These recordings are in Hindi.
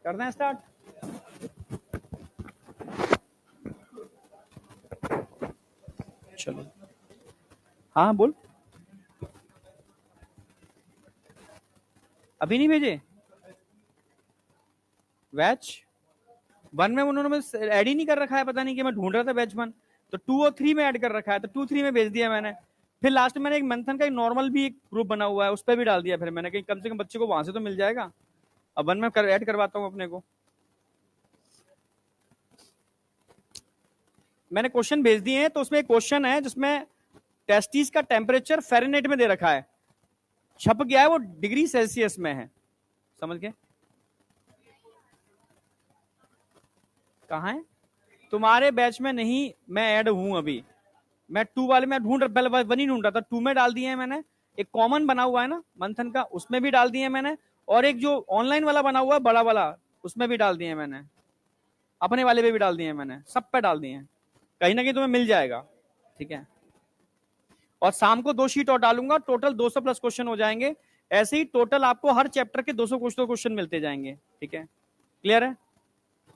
करना है स्टार्ट। चलो हाँ बोल। अभी नहीं भेजे बैच वन में, उन्होंने ऐड ही नहीं कर रखा है, पता नहीं कि मैं ढूंढ रहा था बैच वन, तो 2 और 3 में ऐड कर रखा है, तो 2 3 में भेज दिया मैंने। फिर लास्ट में मैंने एक मंथन का एक नॉर्मल भी एक ग्रुप बना हुआ है, उस पर भी डाल दिया फिर मैंने, कहीं कम से कम बच्चे को वहां से तो मिल जाएगा। अब वन में ऐड करवाता हूँ अपने को। मैंने क्वेश्चन भेज दिए हैं, तो उसमें एक क्वेश्चन है जिसमें टेस्टिस का टेम्परेचर फ़ारेनहाइट में दे रखा है, छप गया है वो डिग्री सेल्सियस में है, समझ गए? कहाँ है? तुम्हारे बैच में नहीं, मैं ऐड हूं अभी। मैं 2 वाले में ढूंढ, पहले वन ही ढूंढ रहा था, 2 में डाल दिए हैं मैंने। एक कॉमन बना हुआ है ना मंथन का, उसमें भी डाल दिए हैं मैंने, और एक जो ऑनलाइन वाला बना हुआ है बड़ा वाला, उसमें भी डाल दिए हैं मैंने, अपने वाले पे भी डाल दिए हैं मैंने, सब पे डाल दिए हैं। कहीं ना कहीं तुम्हें मिल जाएगा, ठीक है? और शाम को 2 शीट और डालूंगा, टोटल 200 प्लस क्वेश्चन हो जाएंगे। ऐसे ही टोटल आपको हर चैप्टर के 200 क्वेश्चन मिलते जाएंगे, ठीक है? क्लियर है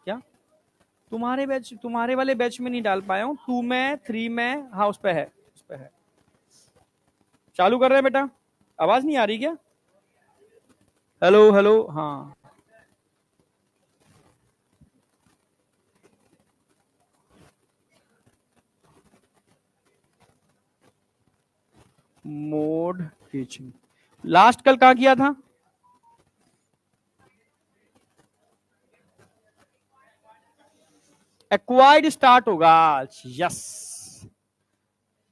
क्या? तुम्हारे वाले बैच में नहीं डाल पाया हूं, 2 में 3 में, हाँ उस पे है, उस पे है। चालू कर रहे हैं बेटा, आवाज नहीं आ रही क्या? हेलो हेलो, हाँ मोड टीचिंग लास्ट कल कहाँ किया था? एक्वायर्ड स्टार्ट होगा, यस।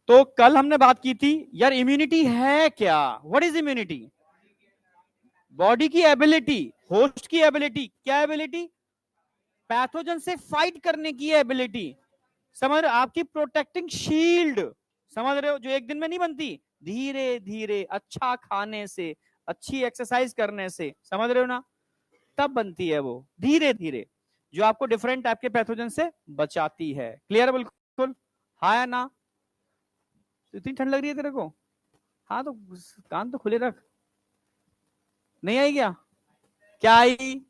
तो कल हमने बात की थी यार, इम्यूनिटी है क्या? What is immunity? बॉडी की एबिलिटी, होस्ट की एबिलिटी, क्या एबिलिटी? पैथोजन से फाइट करने की एबिलिटी, समझ रहे हो? आपकी प्रोटेक्टिंग शील्ड, समझ रहे हो? जो एक दिन में नहीं बनती, धीरे धीरे अच्छा खाने से, अच्छी एक्सरसाइज करने से, समझ रहे हो ना, तब बनती है वो, धीरे धीरे, जो आपको डिफरेंट टाइप के पैथोजन से बचाती है। क्लियर है बिल्कुल? हाँ या ना? तो इतनी ठंड लग रही है तेरे को? हाँ तो कान तो खुले रख। नहीं आई क्या? क्या आई?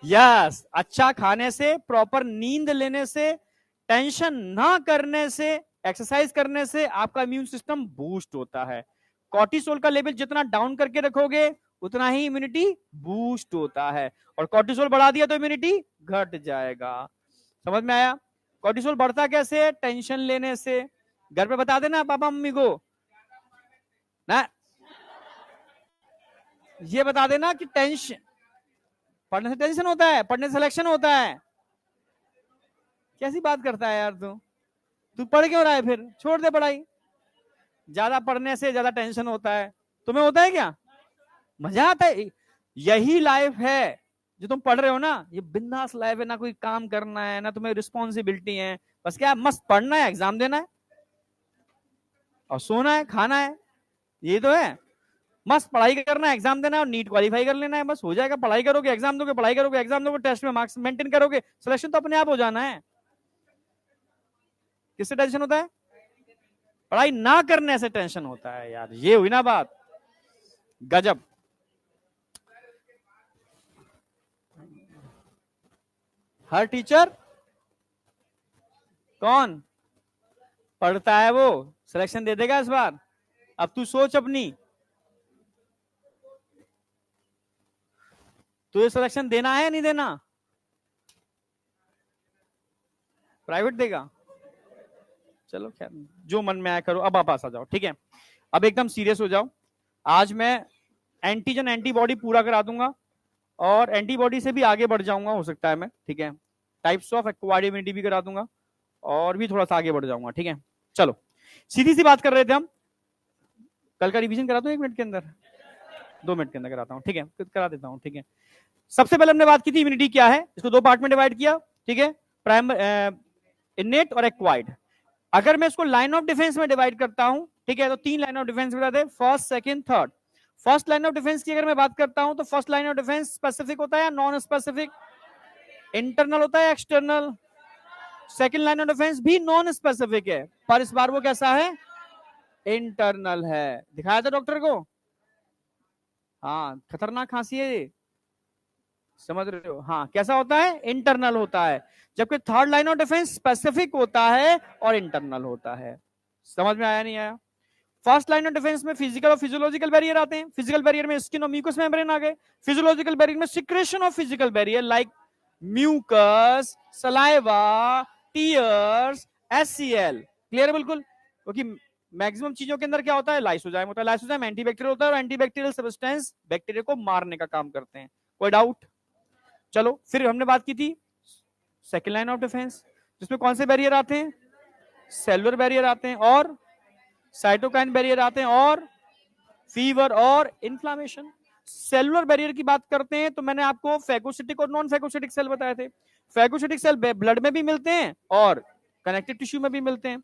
यस, अच्छा खाने से, प्रॉपर नींद लेने से, टेंशन ना करने से, एक्सरसाइज करने से आपका इम्यून सिस्टम बूस्ट होता है। कॉर्टिसोल का लेवल जितना डाउन करके रखोगे उतना ही इम्यूनिटी बूस्ट होता है, और कॉर्टिसोल बढ़ा दिया तो इम्यूनिटी घट जाएगा। समझ में आया? कॉर्टिसोल बढ़ता कैसे? टेंशन लेने से। घर पे बता देना पापा मम्मी को ना, ये बता देना कि टेंशन, पढ़ने से टेंशन होता है, पढ़ने से सिलेक्शन होता है। कैसी बात करता है यार तू पढ़ क्यों रहा है? फिर छोड़ दे पढ़ाई, ज्यादा पढ़ने से ज्यादा टेंशन होता है। तुम्हें होता है क्या? मजा आता है? यही लाइफ है जो तुम पढ़ रहे हो ना, ये बिंदास लाइफ है, ना कोई काम करना है, ना तुम्हें रिस्पॉन्सिबिलिटी है, बस क्या मस्त पढ़ना है, एग्जाम देना है और सोना है, खाना है, ये तो है। मस्त पढ़ाई करना है, एग्जाम देना है और नीट क्वालिफाई कर लेना है, बस हो जाएगा। पढ़ाई करोगे एग्जाम दोगे, पढ़ाई करोगे एग्जाम दोगे, टेस्ट में मार्क्स मेंटेन करोगे, सिलेक्शन तो अपने आप हो जाना है। किससे टेंशन होता है? पढ़ाई ना करने से टेंशन होता है यार, ये हुई ना बात, गजब। हर टीचर कौन पढ़ता है वो सिलेक्शन दे देगा इस बार। अब तू सोच अपनी, तुझे सिलेक्शन देना है या नहीं देना? प्राइवेट देगा, चलो खैर जो मन में आया करो। अब आप पास आ जाओ, ठीक है? अब एकदम सीरियस हो जाओ। आज मैं एंटीजन एंटीबॉडी पूरा करा दूंगा, और एंटीबॉडी से भी आगे बढ़ जाऊंगा हो सकता है मैं, ठीक है? टाइप्स ऑफ एक्वायर्ड इम्यूनिटी भी करा दूंगा, और भी थोड़ा सा आगे बढ़ जाऊंगा, ठीक है? चलो सीधी सी बात कर रहे थे हम, कल का रिवीजन करा दूं 1 मिनट के अंदर, 2 मिनट के अंदर कराता हूँ, ठीक है? करा देता हूँ, ठीक है? सबसे पहले हमने बात की थी इम्यूनिटी क्या है, इसको 2 पार्ट में डिवाइड किया, ठीक है? प्राइमरी, इनेट और एक्वायर्ड। अगर मैं इसको लाइन ऑफ डिफेंस में डिवाइड करता हूं, ठीक है, तो 3 लाइन ऑफ डिफेंस बता दे, first second third. First line of defence की अगर मैं बात करता हूं, तो first line of defence specific होता है या नॉन स्पेसिफिक? इंटरनल होता है external? Second line of defence भी नॉन स्पेसिफिक है, पर इस बार वो कैसा है? इंटरनल है। दिखाया था डॉक्टर को? हाँ, खतरनाक खांसी है ये, समझ रहे हो? हाँ, कैसा होता है? इंटरनल होता है, जबकि third line of defence specific होता है और इंटरनल होता है। समझ में आया नहीं आया? फर्स्ट लाइन ऑफ डिफेंस में फिजिकल और फिजियोलॉजिकल बैरियर आते हैं। फिजिकल बैरियर में स्किन और म्यूकस मेम्ब्रेन आ गए। फिजियोलॉजिकल बैरियर में secretion of physical barrier like mucus, saliva, tears, HCl. Clear है बिल्कुल? क्योंकि मैक्सिमम चीजों के अंदर क्या होता है? लाइसोजाइम होता है। लाइसोजाइम एंटीबैक्टीरियल होता है और एंटीबैक्टीरियल सब्सटेंस बैक्टीरिया को मारने का काम करते हैं। कोई डाउट? चलो, फिर हमने बात की थी सेकेंड लाइन ऑफ डिफेंस, जिसमें कौन से बैरियर आते हैं? सेलुलर बैरियर आते हैं और साइटोकाइन बैरियर आते हैं और फीवर और इन्फ्लामेशन। सेलुलर बैरियर की बात करते हैं तो मैंने आपको फैगोसिटिक और नॉन फैगोसिटिक सेल बताए थे। फैगोसिटिक सेल ब्लड में भी मिलते हैं और कनेक्टिव टिश्यू में भी मिलते हैं।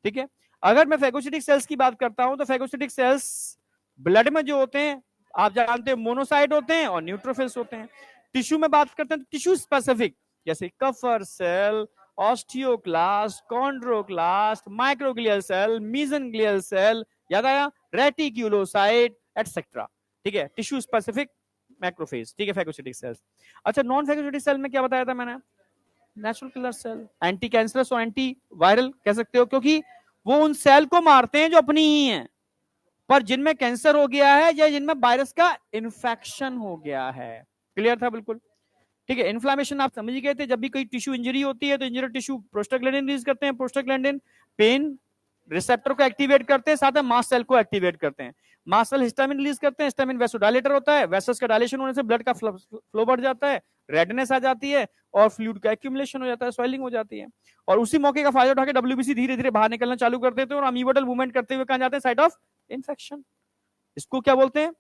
ठीक है, अगर मैं फैगोसिटिक सेल्स की बात करता हूं तो फैगोसिटिक सेल्स ब्लड में जो होते हैं आप जानते हैं मोनोसाइट होते हैं और न्यूट्रोफिल्स होते हैं। टिश्यू में बात करते हैं तो टिश्यू स्पेसिफिक जैसे Kupffer cell, osteoclast, chondroclast, microglial cell, mesangial cell, याद आया? Reticulocyte et cetera. ठीक है, टिश्यू स्पेसिफिक मैक्रोफेज। ठीक है, फैगोसिटिक सेल्स। अच्छा, नॉन फैगोसिटिक सेल में क्या बताया था मैंने? Natural killer cell, anti cancerous और एंटी वायरल कह सकते हो, क्योंकि वो उन सेल को मारते हैं जो अपनी ही हैं, पर जिनमें कैंसर हो गया है या जिनमें वायरस का इन्फेक्शन हो गया है। क्लियर था बिल्कुल? ठीक है, इन्फ्लामेशन आप समझ गए थे, जब भी कोई टिश्यू इंजरी होती है तो इंजरी टिश्यू प्रोस्टाग्लैंडिन रिलीज करते हैं। प्रोस्टाग्लैंडिन पेन रिसेप्टर को एक्टिवेट करते हैं, साथ में मास्ट सेल को एक्टिवेट करते हैं। मास्ट सेल हिस्टामिन रिलीज करते हैं। हिस्टामिन वेसोडाइलेटर होता है, वेसल्स का डायलेशन होने से ब्लड का फ्लो बढ़ जाता है, रेडनेस आ जाती है और फ्लूइड का एक्यूमुलेशन हो जाता है, स्वेलिंग हो जाती है। और उसी मौके का फायदा उठा के डब्ल्यूबीसी धीरे धीरे बाहर निकलना चालू कर देते हैं और अमीबोटल मूवमेंट करते हुए कहां जाते हैं? Site of infection. इसको क्या बोलते हैं?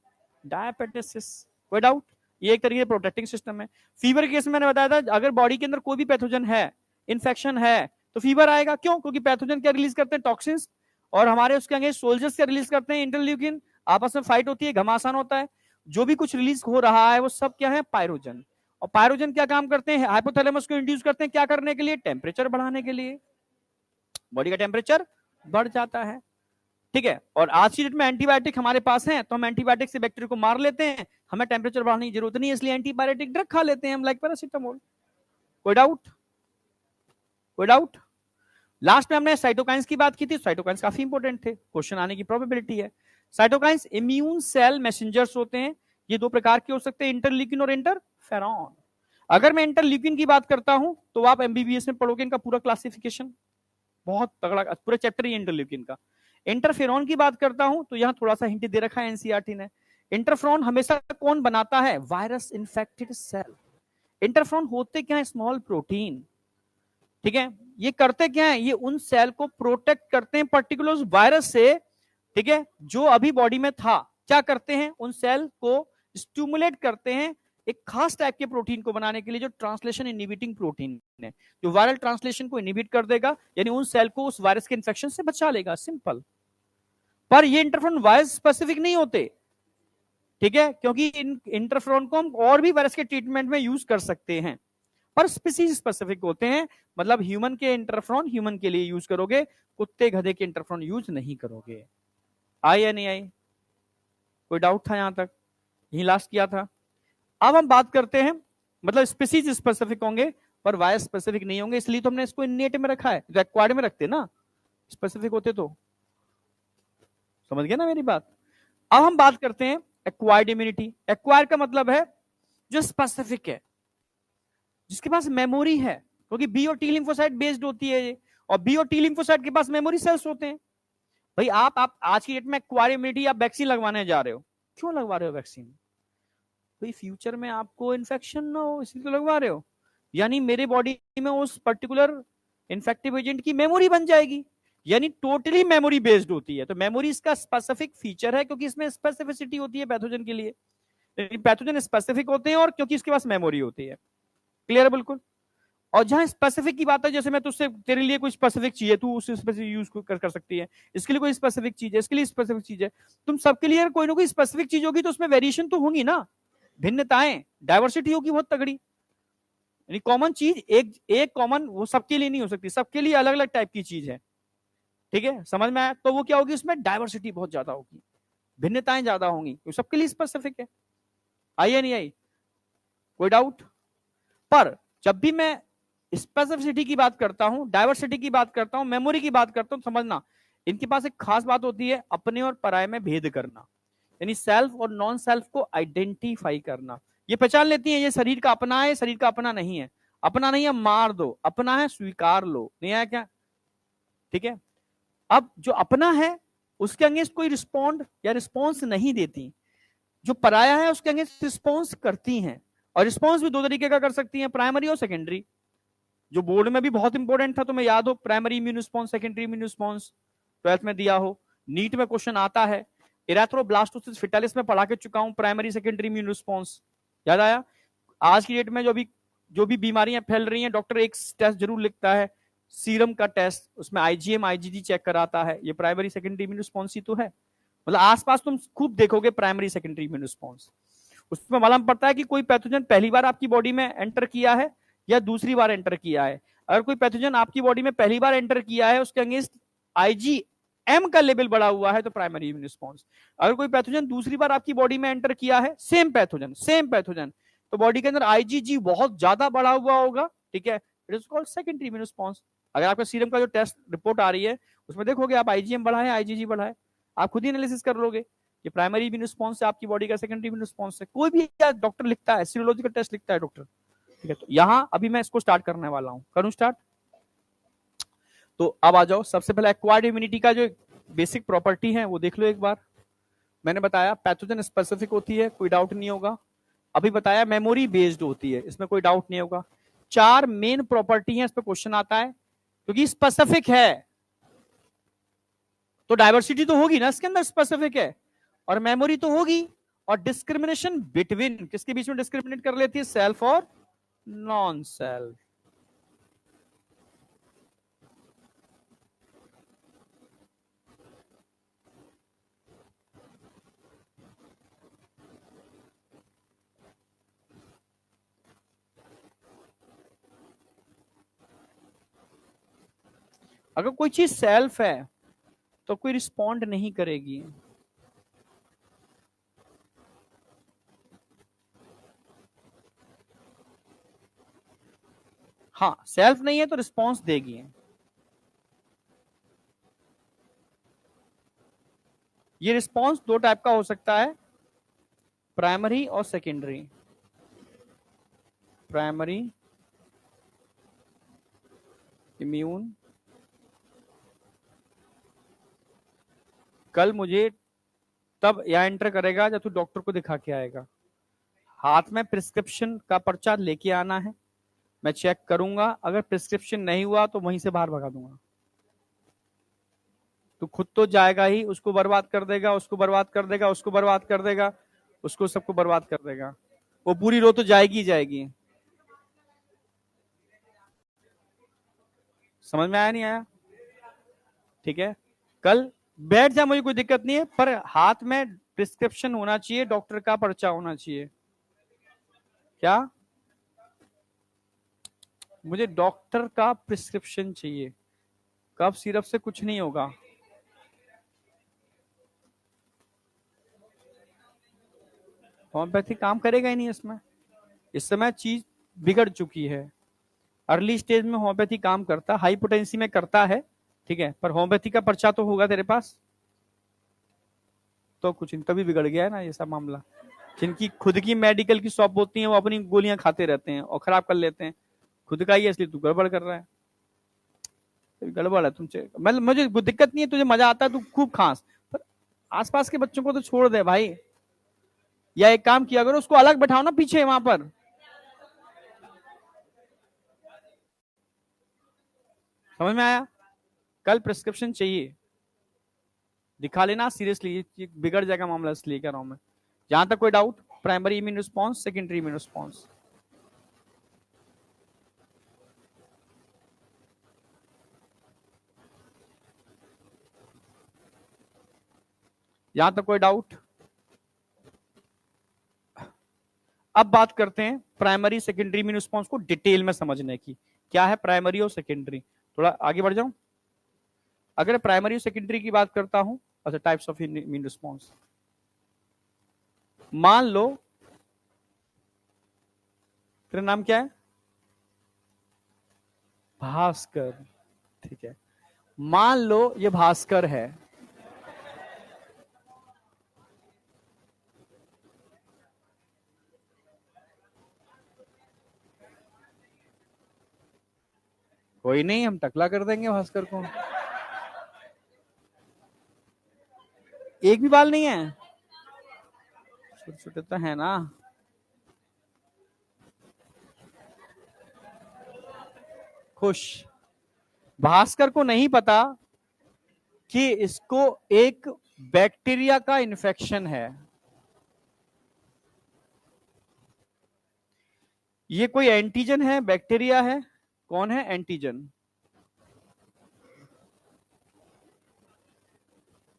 डायपेटिसिस। कोई डाउट? ये एक तरीके से प्रोटेक्टिंग सिस्टम है। फीवर के केस में मैंने बताया था, अगर बॉडी के अंदर कोई भी पैथोजन है, इन्फेक्शन है, तो फीवर आएगा। क्यों? क्योंकि पैथोजन क्या रिलीज करते हैं? टॉक्सिन्स। और हमारे उसके अगेंस्ट सोल्जर्स क्या रिलीज करते हैं? इंटरल्यूकिन। आपस में फाइट होती है, घमासान होता है। जो भी कुछ रिलीज हो रहा है वो सब क्या है? पायरोजन। और पायरोजन क्या काम करते हैं? हाइपोथैलेमस को इंड्यूस करते हैं, क्या करने के लिए? टेम्परेचर बढ़ाने के लिए। बॉडी का टेम्परेचर बढ़ जाता है। ठीक है, और आज की डेट में एंटीबायोटिक हमारे पास हैं तो हम एंटीबायोटिक से बैक्टीरिया को मार लेते हैं, हमें टेम्परेचर बढ़ाने की जरूरत नहीं है, इसलिए एंटीबायोटिक ड्रग खा लेते हैं हम, लाइक पैरासीटामोल। कोई डाउट? कोई डाउट? लास्ट में हमने साइटोकाइंस की बात की थी। साइटोकाइंस काफी इंपॉर्टेंट थे, क्वेश्चन आने की प्रोबेबिलिटी है। साइटोकाइंस इम्यून सेल मैसेंजर्स होते हैं। ये दो प्रकार के हो सकते हैं, इंटरल्यूकिन और इंटरफेरॉन। अगर मैं इंटरल्यूकिन की बात करता हूं तो आप एमबीबीएस में पढ़ोगे इनका पूरा क्लासिफिकेशन, बहुत तगड़ा पूरा चैप्टर ही इंटरल्यूकिन का। इंटरफेरॉन की बात करता हूं तो यहां थोड़ा सा हिंट दे रखा है एनसीईआरटी ने। इंटरफेरॉन हमेशा कौन बनाता है? Virus infected cell. इंटरफेरॉन होते क्या है? Small protein. ठीक है, ये करते क्या है? ये उन सेल को प्रोटेक्ट करते हैं पर्टिकुलर वायरस से। ठीक है, जो अभी बॉडी में था, क्या करते हैं? उन सेल को स्टिमुलेट करते हैं एक खास टाइप के प्रोटीन को बनाने के लिए, जो ट्रांसलेशन इनहिबिटिंग प्रोटीन है, जो वायरल ट्रांसलेशन को इनहिबिट कर देगा, यानी उन सेल को उस वायरस के इन्फेक्शन से बचा लेगा। सिंपल। पर ये इंटरफेरॉन वायरस स्पेसिफिक नहीं होते। ठीक है, क्योंकि इन इंटरफेरॉन को हम और भी वायरस के ट्रीटमेंट में यूज कर सकते हैं, पर स्पीसीज स्पेसिफिक होते हैं। मतलब ह्यूमन के इंटरफेरॉन ह्यूमन के लिए यूज करोगे, कुत्ते गधे के इंटरफेरॉन यूज नहीं करोगे। आई या नहीं आई? कोई डाउट था यहां तक? यही लास्ट किया था। अब हम बात करते हैं, मतलब स्पीसीज स्पेसिफिक होंगे पर वायरस स्पेसिफिक नहीं होंगे, इसलिए तो हमने इसको इनेट में रखा है, एक्वायर्ड में रखते ना, स्पेसिफिक होते तो। समझ गए ना मेरी बात? अब हम बात करते हैं एक्वायर्ड इम्यूनिटी। एक्वायर्ड का मतलब है जो स्पेसिफिक है, जिसके पास मेमोरी है, क्योंकि बी और टी लिम्फोसाइट बेस्ड होती है ये, और बी और टी लिम्फोसाइट के पास मेमोरी सेल्स होते हैं। भाई आप आज की डेट में एक्वायर्ड इम्यूनिटी, आप वैक्सीन लगवाने जा रहे हो, क्यों लगवा रहे हो वैक्सीन? भाई फ्यूचर में आपको इन्फेक्शन ना हो इसलिए तो लगवा रहे हो, यानी मेरे बॉडी में उस पर्टिकुलर इन्फेक्टिव एजेंट की मेमोरी बन जाएगी, यानी टोटली मेमोरी बेस्ड होती है। तो मेमोरी इसका स्पेसिफिक फीचर है, क्योंकि इसमें स्पेसिफिसिटी होती है पैथोजन के लिए। पैथोजन स्पेसिफिक होते हैं और क्योंकि इसके पास मेमोरी होती है। क्लियर है बिल्कुल? और जहां स्पेसिफिक की बात है, जैसे मैं तुझसे, तेरे लिए कोई स्पेसिफिक चीज है, तू उस स्पेसिफिक यूज कर सकती है, इसके लिए कोई स्पेसिफिक चीज है, इसके लिए स्पेसिफिक चीज है। तुम सबके लिए कोई ना कोई स्पेसिफिक चीज होगी तो उसमें वेरिएशन तो होंगी ना, भिन्नताएं, डाइवर्सिटी होगी बहुत तगड़ी। यानी कॉमन चीज एक एक कॉमन वो सबके लिए नहीं हो सकती, सबके लिए अलग अलग टाइप की चीज है। ठीक है, समझ में आया? तो वो क्या होगी? उसमें डाइवर्सिटी बहुत ज्यादा होगी। भिन्नताएं ज्यादा होंगी, तो सबके लिए स्पेसिफिक है। आई या नहीं आई, कोई डाउट? पर जब भी मैं स्पेसिफिसिटी की बात करता हूं, डाइवर्सिटी की बात करता हूं, मेमोरी की बात करता हूं, समझना इनके पास एक खास बात होती है, अपने और पराये में भेद करना, यानी सेल्फ और नॉन सेल्फ को आइडेंटिफाई करना। ये पहचान लेती है ये शरीर का अपना है, शरीर का अपना नहीं है। अपना नहीं है मार दो, अपना है स्वीकार लो, नहीं आया क्या? ठीक है। अब जो अपना है उसके अगेंस्ट कोई रिस्पॉन्ड या रिस्पॉन्स नहीं देती, जो पराया है उसके अगेंस्ट रिस्पॉन्स करती हैं। और रिस्पॉन्स भी दो तरीके का कर सकती हैं, प्राइमरी और सेकेंडरी। जो बोर्ड में भी बहुत इंपॉर्टेंट था, तुम्हें याद हो, primary immune response, secondary immune response, 12th में दिया हो, नीट में क्वेश्चन आता है। इरेथ्रोब्लास्टोसिस फिटालिस में पढ़ा के चुका हूं, प्राइमरी सेकेंडरी इम्यून रिस्पॉन्स, याद आया? आज की डेट में जो भी बीमारियां फैल रही हैं, डॉक्टर एक टेस्ट जरूर लिखता है, सीरम का टेस्ट, उसमें आईजीएम आईजीजी चेक कराता है, ये प्राइमरी सेकेंडरी इम्यून रिस्पॉन्स ही तो है। मतलब आसपास तुम खूब देखोगे प्राइमरी सेकेंडरी इम्यून रिस्पॉन्स। उसमें मालूम पड़ता है कि कोई पैथोजन पहली बार आपकी बॉडी में एंटर किया है या दूसरी बार एंटर किया है। अगर कोई पैथोजन आपकी बॉडी में पहली बार एंटर किया है, उसके अगेंस्ट आईजीएम का लेवल बढ़ा हुआ है, तो प्राइमरी इम्यून रिस्पॉन्स। अगर कोई पैथोजन दूसरी बार आपकी बॉडी में एंटर किया है, सेम पैथोजन, तो बॉडी के अंदर आईजीजी बहुत ज्यादा बढ़ा हुआ होगा, ठीक है, it is called secondary immune response. अगर आपका सीरम का जो टेस्ट रिपोर्ट आ रही है उसमें देखोगे आप आईजीएम बढ़ा है, आईजीजी बढ़ा है, आप खुद ही एनालिसिस कर लोगे कि प्राइमरी इम्यून रिस्पॉन्स है आपकी बॉडी का, सेकेंडरी इम्यून रिस्पॉन्स है। कोई भी डॉक्टर लिखता है, सीरोलॉजिकल टेस्ट लिखता है डॉक्टर, ठीक है। तो यहां अभी मैं इसको स्टार्ट करने वाला हूं, करूं स्टार्ट? तो अब आ जाओ, सबसे पहले एक्वायर्ड इम्यूनिटी का जो बेसिक प्रॉपर्टी है वो देख लो एक बार। मैंने बताया पैथोजन स्पेसिफिक होती है, कोई डाउट नहीं होगा। अभी बताया मेमोरी बेस्ड होती है, इसमें कोई डाउट नहीं होगा। 4 मेन प्रॉपर्टी है, इस पर क्वेश्चन आता है, क्योंकि स्पेसिफिक है तो डाइवर्सिटी तो होगी ना, इसके अंदर स्पेसिफिक है और मेमोरी तो होगी। और डिस्क्रिमिनेशन बिटवीन, किसके बीच में डिस्क्रिमिनेट कर लेती है? सेल्फ और नॉन सेल्फ। अगर कोई चीज सेल्फ है तो कोई रिस्पॉन्ड नहीं करेगी। हाँ, सेल्फ नहीं है तो रिस्पॉन्स देगी। ये रिस्पॉन्स दो टाइप का हो सकता है, प्राइमरी और सेकेंडरी। प्राइमरी इम्यून, कल मुझे तब यहां एंटर करेगा जब तू डॉक्टर को दिखा के आएगा। हाथ में प्रिस्क्रिप्शन का पर्चा लेके आना है, मैं चेक करूंगा, अगर प्रिस्क्रिप्शन नहीं हुआ तो वहीं से बाहर भगा दूंगा। तू खुद तो जाएगा ही, उसको बर्बाद कर देगा, उसको बर्बाद कर देगा, उसको बर्बाद कर देगा, उसको सबको बर्बाद कर देगा। वो पूरी रो तो जाएगी ही जाएगी। समझ में आया नहीं आया? ठीक है, कल बैठ जा, मुझे कोई दिक्कत नहीं है, पर हाथ में प्रिस्क्रिप्शन होना चाहिए, डॉक्टर का पर्चा होना चाहिए। क्या? मुझे डॉक्टर का प्रिस्क्रिप्शन चाहिए। कफ सिरप से कुछ नहीं होगा। होम्योपैथी काम करेगा ही नहीं इसमें। इस समय चीज बिगड़ चुकी है। अर्ली स्टेज में होम्योपैथी काम करता, हाई पोटेंसी में करता है, ठीक है, पर होम्योपैथी का पर्चा तो होगा तेरे पास, तो कुछ नहीं, तभी बिगड़ गया है ना ये सब मामला। जिनकी खुद की मेडिकल की शॉप होती है वो अपनी गोलियां खाते रहते हैं और खराब कर लेते हैं। खुद का ही है इसलिए तू गड़बड़ कर रहा है, गड़बड़ है तुमसे। मतलब मुझे दिक्कत नहीं है, तुझे मजा आता है तू खूब खांस, पर आसपास के बच्चों को तो छोड़ दे भाई। या एक काम किया करो, उसको अलग बैठाओ ना पीछे वहां पर। समझ में आया? कल प्रिस्क्रिप्शन चाहिए, दिखा लेना सीरियसली, बिगड़ जाएगा मामला, इसलिए कह रहा हूं मैं। जहां तक कोई doubt, primary immune response, secondary immune response. यहां तक कोई डाउट? अब बात करते हैं प्राइमरी सेकेंडरी इम्यून रिस्पॉन्स को डिटेल में समझने की। क्या है प्राइमरी और सेकेंडरी? थोड़ा आगे बढ़ जाऊं। अगर प्राइमरी और सेकेंडरी की बात करता हूं, अच्छा, टाइप्स ऑफ इम्यून रिस्पॉन्स, मान लो तेरा नाम क्या है? भास्कर। ठीक है, मान लो ये भास्कर है। कोई नहीं, हम टकला कर देंगे भास्कर को। एक भी बाल नहीं है? छोटे छोटे तो है ना। खुश। भास्कर को नहीं पता कि इसको एक बैक्टीरिया का इन्फेक्शन है। ये कोई एंटीजन है, बैक्टीरिया है? कौन है एंटीजन?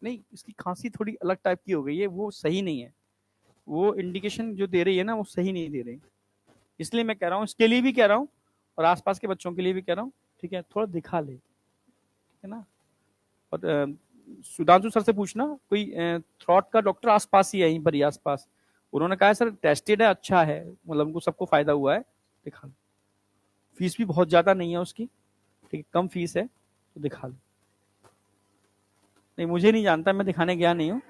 नहीं, इसकी खांसी थोड़ी अलग टाइप की हो गई है, वो सही नहीं है। वो इंडिकेशन जो दे रही है ना, वो सही नहीं दे रही। इसलिए मैं कह रहा हूँ, इसके लिए भी कह रहा हूँ और आसपास के बच्चों के लिए भी कह रहा हूँ, ठीक है, थोड़ा दिखा ले, ठीक है ना। और सुधांशु सर से पूछना, कोई थ्रॉट का डॉक्टर आसपास ही है, यहीं पर ही आसपास। उन्होंने कहा है सर टेस्टेड है, अच्छा है, मतलब उनको सबको फायदा हुआ है, दिखा लो। फीस भी बहुत ज्यादा नहीं है उसकी, ठीक है, कम फीस है, तो दिखा लो। नहीं, मुझे नहीं जानता, मैं दिखाने गया नहीं हूँ।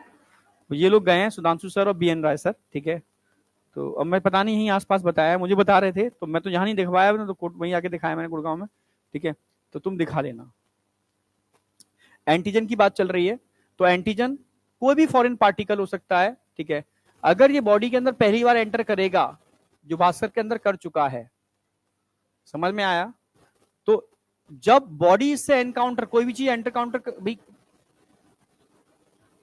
ये लोग गए हैं, सुधांशु सर और बीएन राय सर, ठीक है। तो अब मैं पता नहीं यहीं आसपास बताया, मुझे बता रहे थे, तो मैं तो यहाँ नहीं दिखवाया, तो कोर्ट वहीं आके दिखाया मैंने गुड़गांव में, ठीक है। तो तुम दिखा लेना। एंटीजन की बात चल रही है, तो एंटीजन कोई भी फॉरेन पार्टिकल हो सकता है, ठीक है। अगर ये बॉडी के अंदर पहली बार एंटर करेगा, जो भास्कर के अंदर कर चुका है, समझ में आया? तो जब बॉडी से एनकाउंटर, कोई भी चीज एनकाउंटर, भाई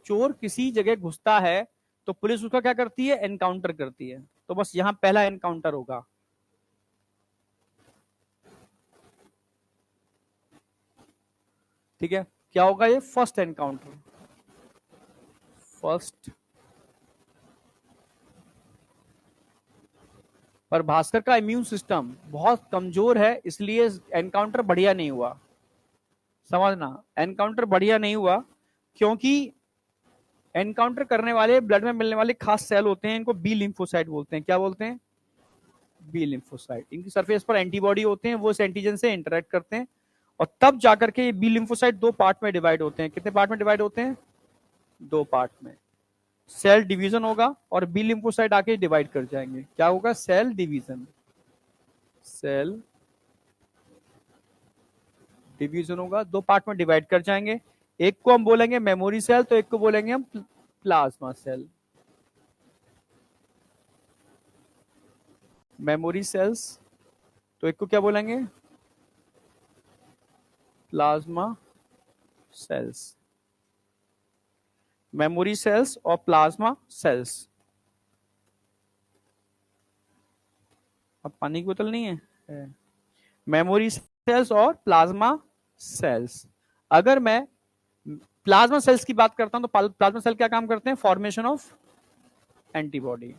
चोर किसी जगह घुसता है तो पुलिस उसका क्या करती है? एनकाउंटर करती है। तो बस यहां पहला एनकाउंटर होगा। ठीक है, क्या होगा? ये फर्स्ट एनकाउंटर, फर्स्ट। पर भास्कर का इम्यून सिस्टम बहुत कमजोर है, इसलिए एनकाउंटर बढ़िया नहीं हुआ। समझना, एनकाउंटर बढ़िया नहीं हुआ, क्योंकि एनकाउंटर करने वाले ब्लड में मिलने वाले खास सेल होते हैं, इनको बी लिम्फोसाइट बोलते हैं। क्या बोलते हैं? B lymphocyte. इनकी सरफेस पर एंटीबॉडी होते हैं, वो इस एंटीजन से इंटरेक्ट करते हैं, और तब जाकर के ये बी लिम्फोसाइट दो पार्ट में डिवाइड होते हैं। कितने पार्ट में डिवाइड होते हैं? दो पार्ट में। सेल डिवीजन होगा और बी लिम्फोसाइट आके डिवाइड कर जाएंगे। क्या होगा? Cell division. सेल डिवीजन होगा, दो पार्ट में डिवाइड कर जाएंगे। एक को हम बोलेंगे मेमोरी सेल, तो एक को बोलेंगे हम प्लाज्मा सेल। मेमोरी सेल्स, तो एक को क्या बोलेंगे? Plasma cells. मेमोरी सेल्स और प्लाज्मा सेल्स। अब पानी की बोतल नहीं है? मेमोरी सेल्स और प्लाज्मा सेल्स। अगर मैं प्लाज्मा सेल्स की बात करता हूं, तो प्लाज्मा सेल क्या काम करते हैं? Formation of antibody,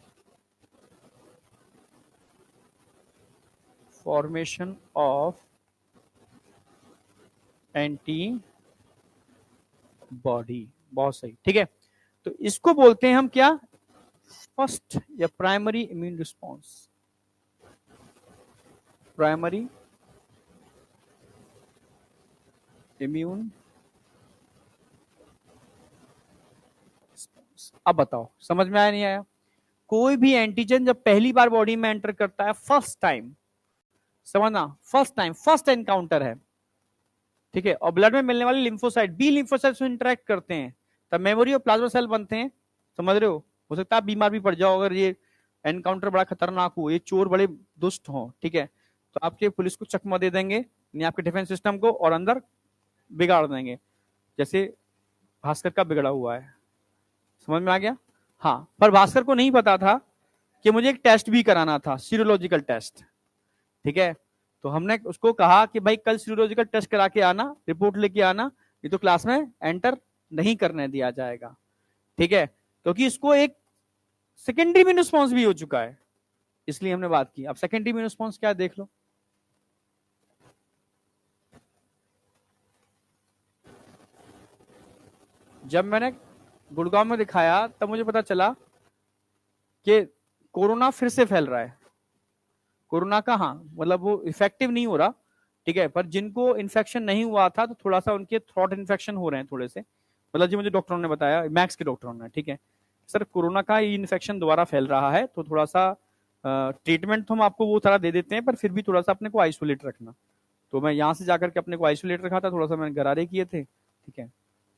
formation of anti body. बहुत सही, ठीक है। तो इसको बोलते हैं हम क्या? फर्स्ट या primary immune response. Primary immune. अब बताओ, समझ में आया नहीं आया? कोई भी एंटीजन जब पहली बार बॉडी में एंटर करता है, फर्स्ट टाइम, समझना, फर्स्ट टाइम, फर्स्ट एनकाउंटर है, ठीक है, और ब्लड में मिलने वाले लिम्फोसाइट, बी लिम्फोसाइट से इंटरेक्ट करते हैं, तब मेमोरी और प्लाज्मा सेल बनते हैं। समझ रहे हो सकता है आप बीमार भी पड़ जाओ अगर ये एनकाउंटर बड़ा खतरनाक हो, ये चोर बड़े दुष्ट हो, ठीक है, तो आपके पुलिस को चकमा दे देंगे, यानी आपके डिफेंस सिस्टम को, और अंदर बिगाड़ देंगे, जैसे भास्कर का बिगड़ा हुआ है। समझ में आ गया? हाँ, पर भास्कर को नहीं पता था कि मुझे एक टेस्ट भी कराना था, सीरोलॉजिकल टेस्ट, ठीक है। तो हमने उसको कहा कि भाई कल सीरोलॉजिकल टेस्ट करा के आना, रिपोर्ट लेके आना, ये तो क्लास में एंटर नहीं करने दिया जाएगा, ठीक है, क्योंकि इसको एक सेकेंडरी इम्यून रिस्पॉन्स भी हो चुका है, इसलिए हमने बात की। अब सेकेंडरी इम्यून रिस्पॉन्स क्या है देख लो। जब मैंने गुड़गांव में दिखाया तब मुझे पता चला कि कोरोना फिर से फैल रहा है। कोरोना का हाँ मतलब वो इफेक्टिव नहीं हो रहा, ठीक है, पर जिनको इन्फेक्शन नहीं हुआ था तो थोड़ा सा उनके थ्रोट इन्फेक्शन हो रहे हैं थोड़े से, मतलब जी मुझे डॉक्टरों ने बताया, मैक्स के डॉक्टरों ने, ठीक है सर कोरोना का ये इन्फेक्शन दोबारा फैल रहा है तो थोड़ा सा ट्रीटमेंट तो हम आपको वो सारा दे देते हैं, पर फिर भी थोड़ा सा अपने को आइसोलेट रखना। तो मैं यहाँ से जाकर के अपने को आइसोलेट रखा था, थोड़ा सा मैंने गरारे किए थे, ठीक है,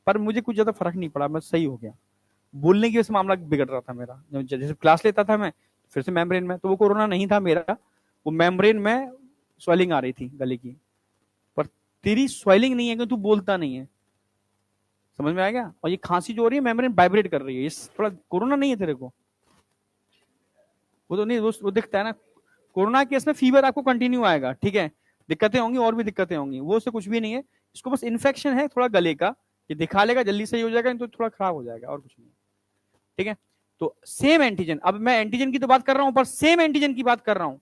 पर मुझे कुछ ज्यादा फर्क नहीं पड़ा, मैं सही हो गया। बोलने की वजह से मामला बिगड़ रहा था मेरा, जैसे क्लास लेता था मैं फिर से मेम्ब्रेन में, तो वो कोरोना नहीं था मेरा, वो मेम्ब्रेन में स्वेलिंग आ रही थी गले की। पर तेरी स्वेलिंग नहीं है कि तू बोलता नहीं है, समझ में आ गया? और ये खांसी जो हो रही है मेम्ब्रेन वाइब्रेट कर रही है, ये थोड़ा कोरोना नहीं है तेरे को, वो तो नहीं, वो दिखता है ना। कोरोना केस में फीवर आपको कंटिन्यू आएगा, ठीक है, दिक्कतें होंगी और भी दिक्कतें होंगी, वो उससे कुछ भी नहीं है, इसको बस इन्फेक्शन है थोड़ा गले का, ये दिखा लेगा जल्दी सही हो जाएगा, नहीं तो थोड़ा खराब हो जाएगा और कुछ नहीं, ठीक है। तो सेम एंटीजन, अब मैं एंटीजन की तो बात कर रहा हूं पर सेम एंटीजन की बात कर रहा हूं,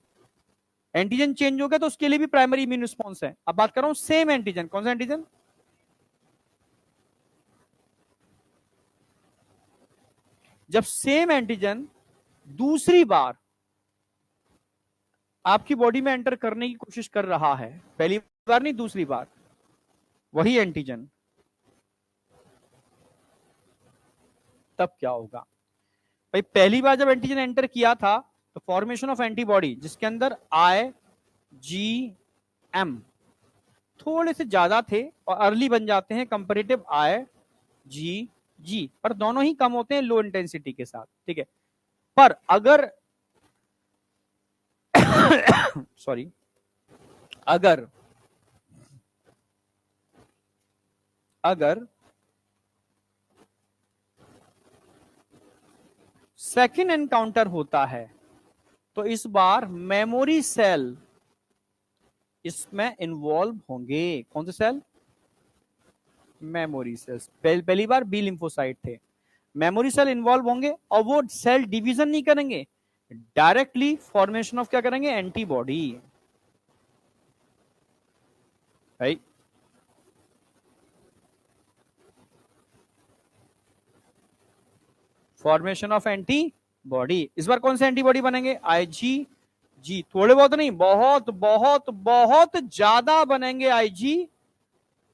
एंटीजन चेंज हो गया तो उसके लिए भी प्राइमरी इम्यून रिस्पॉन्स है। अब बात कर रहा हूं सेम एंटीजन, कौन सा एंटीजन? जब सेम एंटीजन दूसरी बार आपकी बॉडी में एंटर करने की कोशिश कर रहा है, पहली बार नहीं दूसरी बार, वही एंटीजन, तब क्या होगा भाई? पहली बार जब एंटीजन एंटर किया था तो फॉर्मेशन ऑफ एंटीबॉडी जिसके अंदर आई जी एम थोड़े से ज्यादा थे और अर्ली बन जाते हैं कंपेरेटिव आई जी जी, पर दोनों ही कम होते हैं लो इंटेंसिटी के साथ, ठीक है। पर अगर सॉरी, अगर अगर सेकेंड एनकाउंटर होता है तो इस बार मेमोरी सेल इसमें इन्वॉल्व होंगे। कौन से सेल? Memory sales. पहली बार बी लिम्फोसाइट थे, मेमोरी सेल इन्वॉल्व होंगे और वो सेल डिवीजन नहीं करेंगे, डायरेक्टली फॉर्मेशन ऑफ क्या करेंगे? Antibody, right. Formation of antibody, इस बार कौन से एंटीबॉडी बनेंगे? आईजी जी, थोड़े बहुत नहीं, बहुत बहुत बहुत ज्यादा बनेंगे आईजी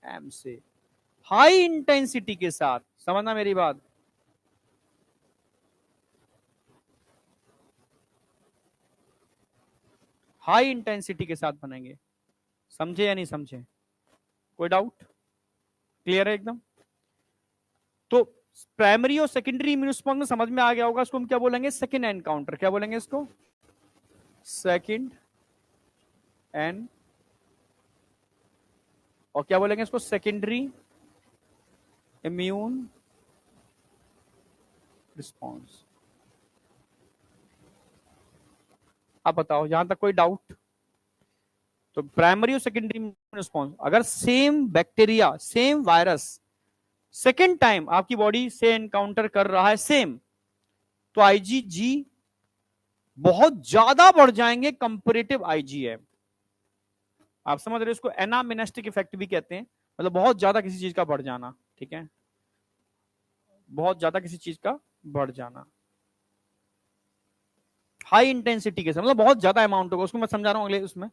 एम से, हाई इंटेंसिटी के साथ, समझना मेरी बात। हाई इंटेंसिटी के साथ बनेंगे, समझे या नहीं समझे? कोई डाउट? क्लियर है एकदम? तो प्राइमरी और सेकेंडरी इम्यून रिस्पॉन्स में समझ में आ गया होगा, इसको हम क्या बोलेंगे? Second encounter. क्या बोलेंगे इसको? सेकेंड एन, और क्या बोलेंगे इसको? Secondary immune response. आप बताओ यहां तक कोई डाउट? तो प्राइमरी और सेकेंडरी इम्यून रिस्पॉन्स, अगर same bacteria same virus second time आपकी बॉडी से एनकाउंटर कर रहा है सेम, तो आईजीजी बहुत ज्यादा बढ़ जाएंगे कंपेरेटिव आईजीएम। आप समझ रहे हो? इसको एनामिनेस्टिक इफेक्ट भी कहते हैं, मतलब बहुत ज्यादा किसी चीज का बढ़ जाना, ठीक है, बहुत ज्यादा किसी चीज का बढ़ जाना, हाई इंटेंसिटी के साथ, मतलब बहुत ज्यादा अमाउंट होगा, उसको मैं समझा रहा हूं अगले उसमें।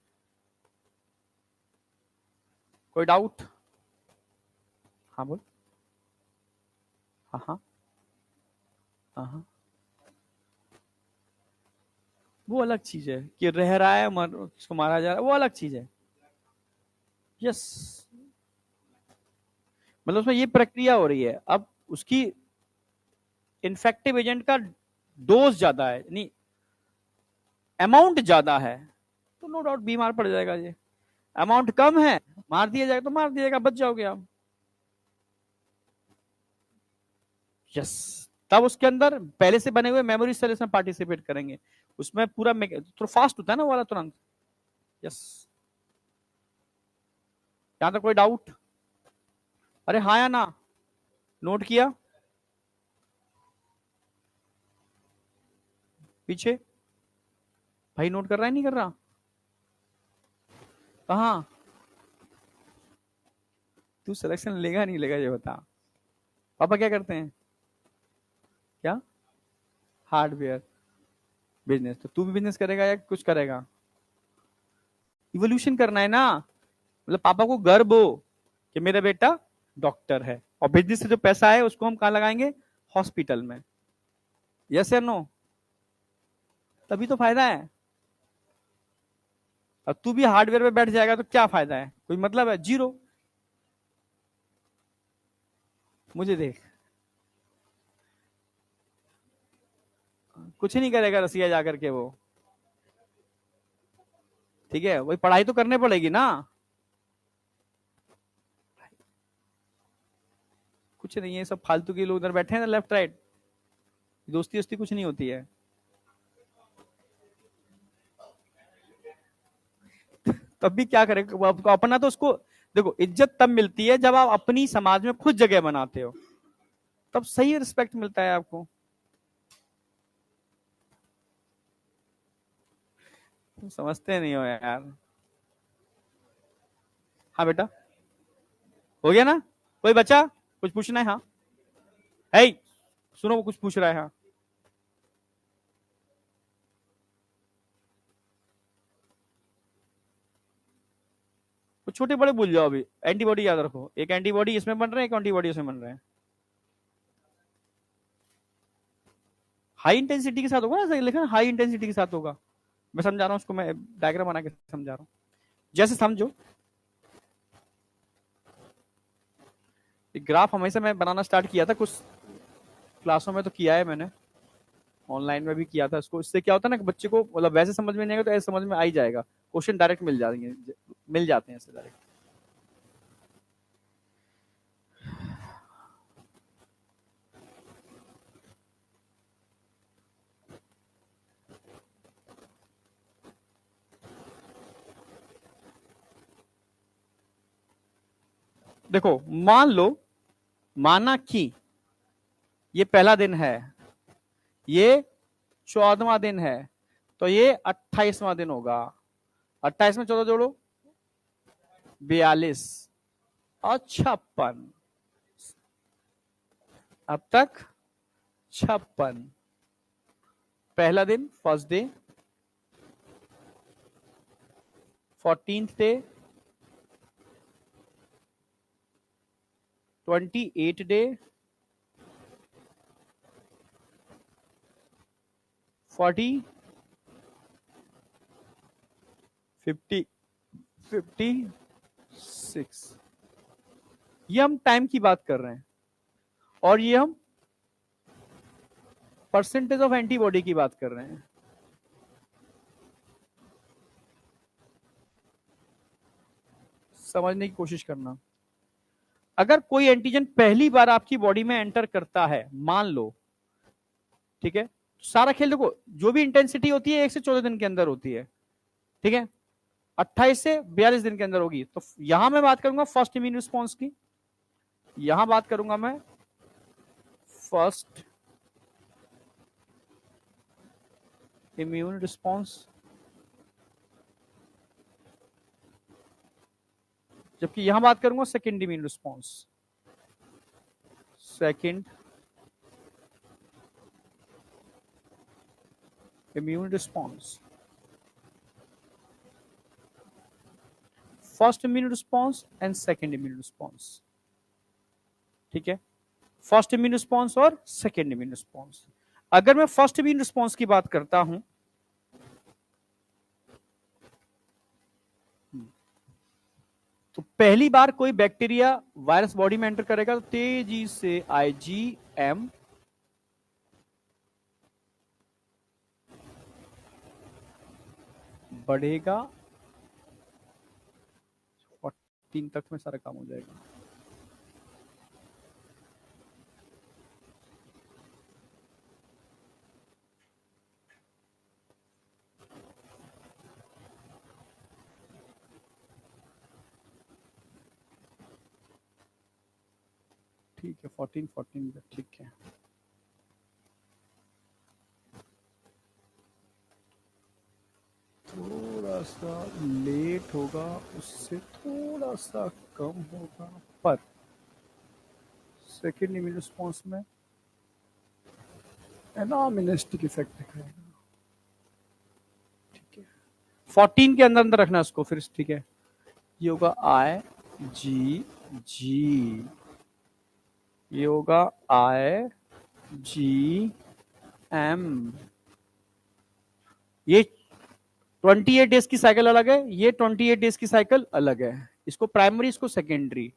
कोई डाउट? हाँ बोल। हाँ हाँ हाँ हाँ, वो अलग चीज है कि रह रहा है मर उसको मारा जा रहा है, वो अलग चीज है। यस, मतलब उसमें ये प्रक्रिया हो रही है, अब उसकी इन्फेक्टिव एजेंट का डोज ज्यादा है, नहीं अमाउंट ज्यादा है, तो नो डाउट बीमार पड़ जाएगा ये। अमाउंट कम है, मार दिया जाएगा तो मार दिया जाएगा, बच जाओगे आप। यस, तब उसके अंदर पहले से बने हुए मेमोरी सेल इसमें पार्टिसिपेट करेंगे, उसमें पूरा तो फास्ट होता है ना वो वाला तुरंत। यस, यहां तक कोई डाउट? अरे हाँ या ना? नोट किया? पीछे भाई नोट कर रहा है नहीं कर रहा? कहा? तू सिलेक्शन लेगा नहीं लेगा ये बता। पापा क्या करते हैं? क्या? हार्डवेयर। बिजनेस, तो तू भी बिजनेस करेगा या कुछ करेगा? इवोल्यूशन करना है ना, मतलब पापा को गर्व हो कि मेरा बेटा डॉक्टर है, और बिजनेस से जो पैसा है उसको हम कहाँ लगाएंगे? हॉस्पिटल में। यस या नो? तभी तो फायदा है। अब तू भी हार्डवेयर पे बैठ जाएगा तो क्या फायदा है? कोई मतलब है? जीरो। मुझे देख, कुछ नहीं करेगा रसिया जाकर के वो। ठीक है, वही पढ़ाई तो करने पड़ेगी ना। कुछ नहीं है, सब फालतू के लोग उधर बैठे हैं ना, लेफ्ट राइट, दोस्ती वोस्ती कुछ नहीं होती है। तब भी क्या करेगा अपना, तो उसको देखो, इज्जत तब मिलती है जब आप अपनी समाज में खुद जगह बनाते हो, तब सही रिस्पेक्ट मिलता है आपको। तुम समझते नहीं हो यार। हाँ बेटा, हो गया ना? कोई बच्चा कुछ पूछना है? हाँ, है, सुनो वो कुछ पूछ रहा है। हाँ, तो छोटे बड़े भूल जाओ, अभी एंटीबॉडी याद रखो, एक एंटीबॉडी इसमें बन रहे हैं, एक एंटीबॉडी इसमें बन रहे हैं। हाई इंटेंसिटी के साथ होगा ना, सही लिखा, हाई इंटेंसिटी के साथ होगा। मैं समझा रहा हूँ उसको, मैं डायग्राम बना के समझा रहा हूँ, जैसे समझो। एक ग्राफ हमेशा मैं बनाना स्टार्ट किया था, कुछ क्लासों में तो किया है मैंने, ऑनलाइन में भी किया था इसको। इससे क्या होता है ना कि बच्चे को मतलब वैसे समझ में नहीं आएगा तो ऐसे समझ में आ ही जाएगा, क्वेश्चन डायरेक्ट मिल जाएंगे, मिल जाते हैं ऐसे डायरेक्ट। देखो, मान लो, माना कि ये पहला दिन है, ये 14वां दिन है, तो ये 28वां दिन होगा। 28 में 14 जोड़ो, 42 और 56। अब तक 56। पहला दिन first day, 14th day, 28 day, 40, 50, 56। ये हम टाइम की बात कर रहे हैं, और ये हम परसेंटेज ऑफ एंटीबॉडी की बात कर रहे हैं। समझने की कोशिश करना। अगर कोई एंटीजन पहली बार आपकी बॉडी में एंटर करता है, मान लो, ठीक है, सारा खेल देखो, जो भी इंटेंसिटी होती है 1 से 14 दिन के अंदर होती है, ठीक है, 28 से 42 दिन के अंदर होगी। तो यहां मैं बात करूंगा फर्स्ट इम्यून रिस्पॉन्स की, यहां बात करूंगा मैं फर्स्ट इम्यून रिस्पॉन्स, जबकि यहां बात करूंगा second immune response, second immune response, first immune response and second immune response. ठीक है, फर्स्ट इम्यून रिस्पॉन्स और सेकेंड इम्यून रिस्पॉन्स। अगर मैं फर्स्ट इम्यून रिस्पॉन्स की बात करता हूं, तो पहली बार कोई बैक्टीरिया वायरस बॉडी में एंटर करेगा तो तेजी से आईजीएम बढ़ेगा, 14 तक में सारा काम हो जाएगा। ठीक है, 14 ठीक है। थोड़ा सा लेट होगा, उससे थोड़ा सा कम होगा, पर सेकेंड इम्यून रिस्पॉन्स में एनामिनेस्टिक इफेक्ट दिखाएगा। 14 के अंदर अंदर रखना इसको, फिर ठीक है। ये होगा IgG, ये होगा IgM। ये 28 डेज की साइकिल अलग है, ये 28 डेज की साइकिल अलग है। इसको प्राइमरी, इसको सेकेंडरी।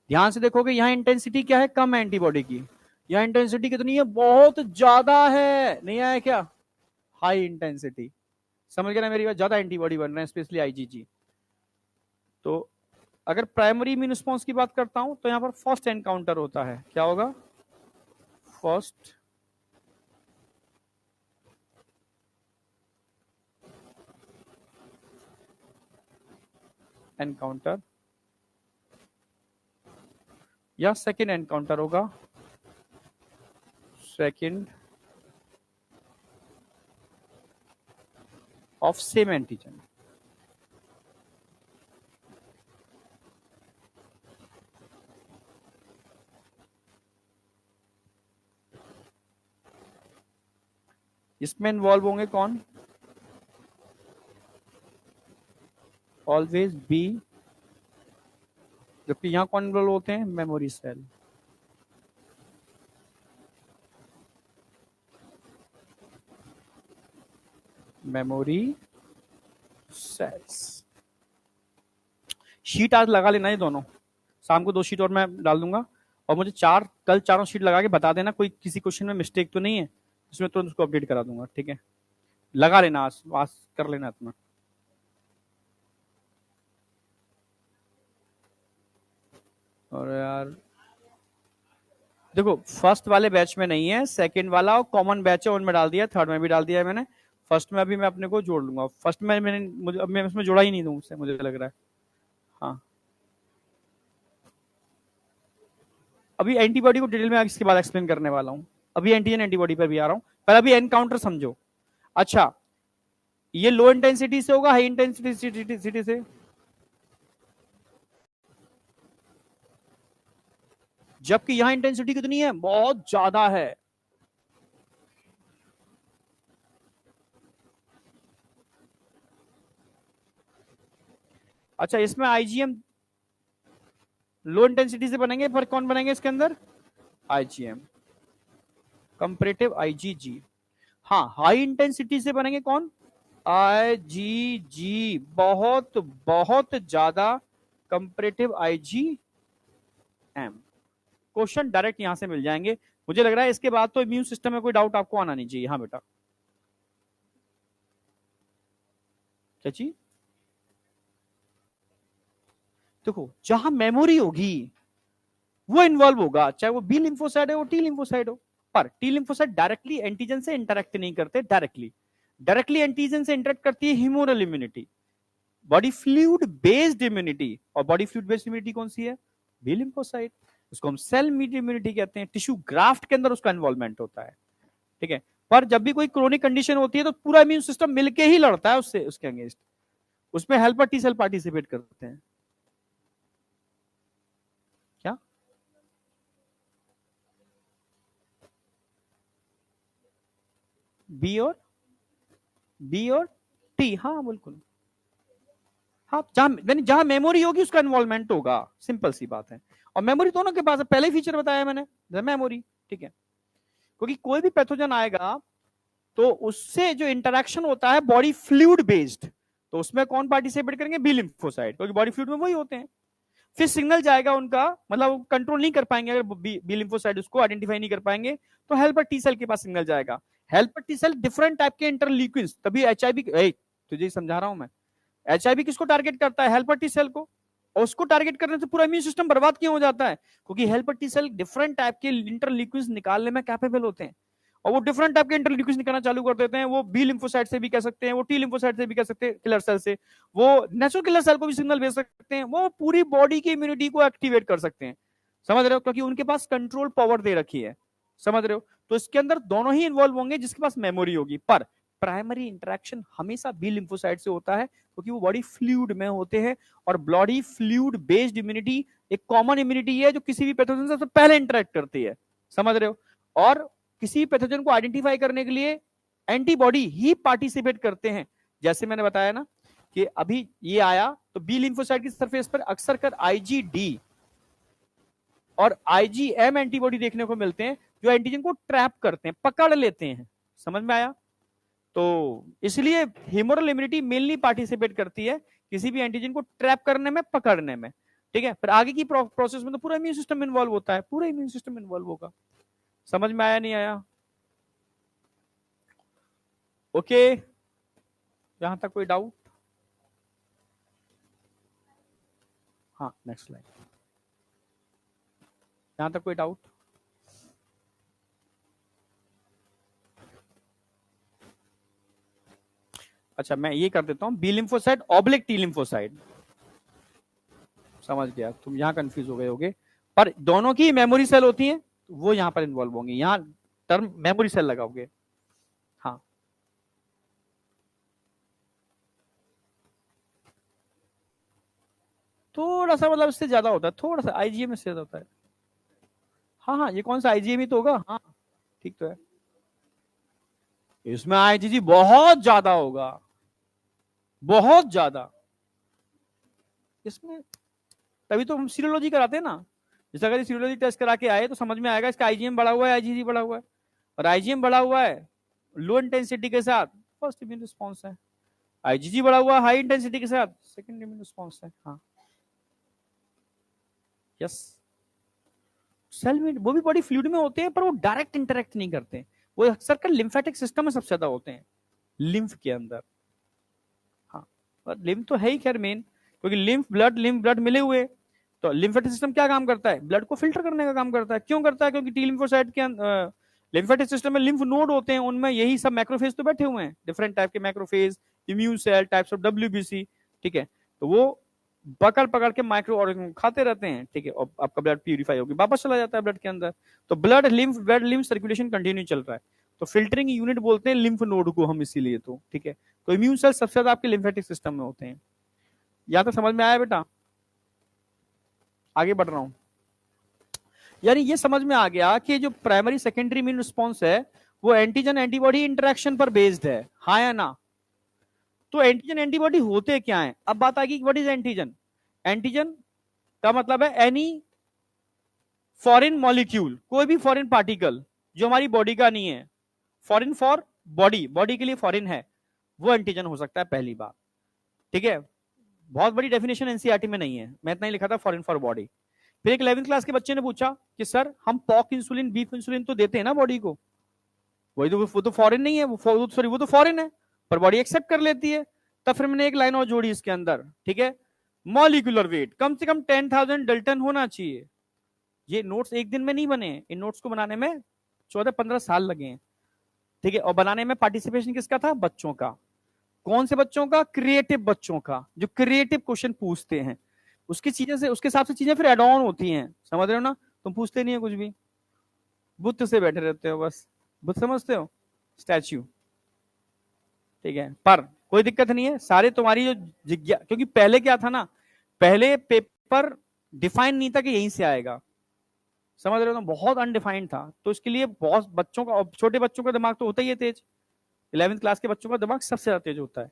ध्यान से देखोगे यहाँ इंटेंसिटी क्या है, कम है एंटीबॉडी की। यहाँ इंटेंसिटी कितनी है, बहुत ज्यादा है। नहीं आया क्या, हाई इंटेंसिटी। समझ गए ना मेरी बात, ज्यादा एंटीबॉडी बन रहे हैं, स्पेशली IgG। तो अगर प्राइमरी इम्यून रिस्पॉन्स की बात करता हूं तो यहां पर फर्स्ट एनकाउंटर होता है, क्या होगा, फर्स्ट एनकाउंटर या सेकेंड एनकाउंटर होगा, सेकेंड ऑफ सेम एंटीजन। इसमें इन्वॉल्व होंगे कौन, ऑलवेज बी, जबकि यहां कौन इन्वॉल्व होते हैं, memory cell. Memory cells. Sheet आज लगा लेना ये दोनों, शाम को 2 शीट और मैं डाल दूंगा। और मुझे कल चारों शीट लगा के बता देना कोई किसी क्वेश्चन में मिस्टेक तो नहीं है, इसमें तुरंत उसको अपडेट करा दूंगा, ठीक है। लगा लेना आज कर लेना इतना। और यार देखो, फर्स्ट वाले बैच में नहीं है, सेकंड वाला और कॉमन बैच है उनमें डाल दिया, थर्ड में भी डाल दिया है मैंने। फर्स्ट में अभी मैं अपने को जोड़ लूंगा, फर्स्ट में मैं इसमें जोड़ा ही नहीं दूं, मुझे लग रहा है। हाँ, अभी एंटीबॉडी को डिटेल में इसके बाद एक्सप्लेन करने वाला हूं। अभी एंटीजन एंटीबॉडी पर भी आ रहा हूं, पर अभी एनकाउंटर समझो। अच्छा, ये लो इंटेंसिटी से होगा, हाई इंटेंसिटी से, जबकि यहां इंटेंसिटी कितनी है, बहुत ज्यादा है। अच्छा, इसमें IgM लो इंटेंसिटी से बनेंगे, पर कौन बनेंगे इसके अंदर, IgM कंपैरेटिव IgG। हाँ, हाई इंटेंसिटी से बनेंगे कौन, IgG, बहुत बहुत ज्यादा कंपैरेटिव IgM। क्वेश्चन डायरेक्ट यहां से मिल जाएंगे। मुझे लग रहा है इसके बाद तो इम्यून सिस्टम में कोई डाउट आपको आना नहीं चाहिए। हाँ बेटा, क्या चीज, देखो जहां मेमोरी होगी वो इन्वॉल्व होगा, चाहे वो बी लिम्फोसाइड है, वो टी लिम्फोसाइड हो। पर टी लिम्फोसाइड डायरेक्टली एंटीजन से इंटरेक्ट नहीं करते, डायरेक्टली एंटीजन से इंटरेक्ट करती है humoral immunity, body fluid based immunity. और बॉडी फ्लूइड बेस्ड इम्यूनिटी कौन सी है, बी लिम्फोसाइड। उसको हम सेल मीडिएटेड इम्यूनिटी कहते हैं, टिश्यू ग्राफ्ट के अंदर उसका इन्वॉल्वमेंट होता है, ठीक है। पर जब भी कोई क्रोनिक कंडीशन होती है तो पूरा इम्यून सिस्टम मिलके ही लड़ता है उससे, उसके अगेंस्ट। उसमें हेल्पर टी सेल पार्टिसिपेट करते हैं। क्या, बी और टी, हाँ बिल्कुल। हाँ, जहां मेमोरी होगी उसका इन्वॉल्वमेंट होगा, सिंपल सी बात है। और मेमोरी दोनों के पास है, पहले फीचर बताया मैंने, मेमोरी, ठीक है। क्योंकि कोई भी पैथोजन आएगा तो उससे जो इंटरेक्शन होता है बॉडी फ्लूइड बेस्ड, तो उसमें कौन पार्टिसिपेट करेंगे, बी लिम्फोसाइट, क्योंकि बॉडी फ्लूइड में वही होते हैं। फिर सिग्नल जाएगा उनका, मतलब कंट्रोल नहीं कर पाएंगे, अगर बी लिम्फोसाइट उसको आइडेंटिफाई नहीं कर पाएंगे तो हेल्पर टी सेल के पास सिग्नल जाएगा। Helper T cell different type के इंटरल्यूकिन्स, तभी HIV, तुझे समझा रहा हूं मैं, HIV किसको टारगेट करता है, हेल्पर टी सेल को। और उसको टारगेट करने से पूरा इम्यून सिस्टम बर्बाद क्यों हो जाता है, क्योंकि helper T cell different type के इंटरल्यूकिन्स निकालने में कैपेबल होते हैं। और वो डिफरेंट टाइप के इंटरल्यूकिन्स निकालना चालू कर देते हैं। वो बी लिम्फोसाइट से भी कह सकते हैं, वो टी लिम्फोसाइट से भी कह सकते हैं, किलर सेल से, वो नेचुरल किलर सेल को भी सिग्नल भेज सकते हैं, वो पूरी बॉडी की इम्यूनिटी को एक्टिवेट कर सकते हैं। समझ रहे हो, क्योंकि उनके पास कंट्रोल पावर दे रखी है। समझ रहे हो, तो इसके अंदर दोनों ही इन्वॉल्व होंगे जिसके पास मेमोरी होगी। पर प्राइमरी इंटरेक्शन हमेशा बी लिम्फोसाइट से होता है, क्योंकि वो बॉडी फ्लूइड में होते हैं। और बॉडी फ्लूइड बेस्ड इम्यूनिटी एक कॉमन इम्यूनिटी है जो किसी भी पैथोजन से सबसे पहले इंटरेक्ट करती है। समझ रहे हो, और किसी पैथोजन को आइडेंटिफाई करने के लिए एंटीबॉडी ही पार्टिसिपेट करते हैं। जैसे मैंने बताया ना कि अभी ये आया तो बी लिम्फोसाइट की सरफेस पर अक्सर कर आईजीडी और आईजीएम एंटीबॉडी देखने को मिलते हैं जो एंटीजन को ट्रैप करते हैं, पकड़ लेते हैं। समझ में आया? तो इसलिए ह्यूमरल इम्यूनिटी मेनली पार्टिसिपेट करती है किसी भी एंटीजन को ट्रैप करने में, पकड़ने में। ठीक है, फिर आगे की प्रोसेस में तो पूरा इम्यून सिस्टम इन्वॉल्व होता है, पूरा इम्यून सिस्टम इन्वॉल्व होगा। समझ में आया नहीं आया? ओके, यहां तक कोई डाउट? हाँ, नेक्स्ट स्लाइड। यहां तक कोई डाउट? अच्छा, मैं ये कर देता हूं, B lymphocyte oblique T lymphocyte. समझ गया, तुम यहां कंफ्यूज हो गए होगे, पर दोनों की मेमोरी सेल होती हैं, वो यहां पर इन्वॉल्व होंगी। यहां टर्म मेमोरी सेल लगाओगे। हाँ, थोड़ा सा मतलब इससे ज्यादा होता है, थोड़ा सा आईजीएम में से ज्यादा होता है। हाँ हाँ, ये कौन सा आईजीएम ही तो होगा। हाँ, ठीक तो है। इसमें आईजीजी बहुत ज्यादा होगा, बहुत ज्यादा इसमें। तभी तो हम सीरोलॉजी कराते हैं ना। जैसे अगर सीरोलॉजी टेस्ट करा के आए तो समझ में आएगा इसका आईजीएम बढ़ा हुआ है, आईजीजी बढ़ा हुआ है। और आईजीएम बढ़ा हुआ है लो इंटेंसिटी के साथ, फर्स्ट इम्यून रिस्पॉन्स है। आईजीजी बढ़ा हुआ हाई इंटेंसिटी के साथ, सेकंड इम्यून रिस्पॉन्स है। हाँ, यस। सेल में वो भी बॉडी फ्लूइड में होते हैं, पर वो डायरेक्ट इंटरेक्ट नहीं करते। वो अक्सर कर लिम्फेटिक सिस्टम में सबसे ज्यादा होते हैं, लिम्फ के अंदर। हाँ, और लिम्फ तो है ही खैर मेन, क्योंकि लिम्फ ब्लड मिले हुए। तो लिम्फेटिक सिस्टम क्या काम करता है? ब्लड को फिल्टर करने का काम करता है। क्यों करता है? क्योंकि टी लिम्फोसाइट के लिम्फेटिक सिस्टम में लिम्फ नोड होते हैं, उनमें यही सब मैक्रोफेज तो बैठे हुए हैं, डिफरेंट टाइप के macrophage, immune cell, types of WBC. ठीक है, तो वो पकड़ पकड़ के माइक्रो ऑर्गेनिज्म खाते रहते हैं। ठीक है, और आपका ब्लड प्यूरिफाई होकर वापस चला जाता है ब्लड के अंदर। तो ब्लड लिम्फ सर्कुलेशन कंटिन्यू चल रहा है। तो फिल्टरिंग यूनिट बोलते हैं लिम्फ नोड को हम, इसीलिए। तो ठीक है, तो इम्यून सेल सबसे ज्यादा आपके लिम्फेटिक सिस्टम में होते हैं। या तो समझ में आया बेटा? आगे बढ़ रहा हूं। यानी ये समझ में आ गया कि जो प्राइमरी सेकेंडरी इम्यून रिस्पॉन्स है वो एंटीजन एंटीबॉडी इंटरेक्शन पर बेस्ड है, हाँ या ना? तो एंटीजन एंटीबॉडी होते क्या है? अब बात आ गई, व्हाट इज एंटीजन? एंटीजन का मतलब है एनी फॉरेन मॉलिक्यूल, कोई भी फॉरेन पार्टिकल जो हमारी बॉडी का नहीं है, फॉरेन फॉर बॉडी, बॉडी के लिए फॉरेन है, वो एंटीजन हो सकता है, पहली बात। ठीक है, बहुत बड़ी डेफिनेशन एनसीईआरटी में नहीं है, मैं इतना ही लिखा था, फॉरेन फॉर बॉडी। फिर एक 11th क्लास के बच्चे ने पूछा कि सर हम पॉक इंसुलिन, बीफ इंसुलिन तो देते हैं ना बॉडी को, वही तो, वो तो फॉरेन नहीं है, वो तो फॉरेन है, पर बॉडी एक्सेप्ट कर लेती है। तब फिर मैंने एक लाइन और जोड़ी इसके अंदर, ठीक है, मॉलिक्यूलर वेट कम से कम 10,000 डल्टन होना चाहिए। ये नोट्स एक दिन में नहीं बने, इन नोट्स को बनाने में 14-15 साल लगे हैं। ठीक है, और बनाने में पार्टिसिपेशन किसका था? बच्चों का। कौन से बच्चों का? क्रिएटिव बच्चों का, जो क्रिएटिव क्वेश्चन पूछते हैं। उसकी चीजें से, उसके हिसाब से चीजें फिर एड ऑन होती हैं, समझ रहे हो ना? तुम पूछते नहीं है कुछ भी, बुद्ध से बैठे रहते हो बस, बुद्ध समझते हो, स्टैच्यू। ठीक है, पर कोई दिक्कत नहीं है, सारे तुम्हारी जो जिज्ञा, क्योंकि पहले क्या था ना, पहले पेपर डिफाइन नहीं था कि यहीं से आएगा, समझ रहे हो ना, बहुत अनडिफाइंड था। तो इसके लिए बहुत बच्चों का, छोटे बच्चों का दिमाग तो होता ही है तेज, 11th क्लास के बच्चों का दिमाग सबसे ज्यादा तेज होता है,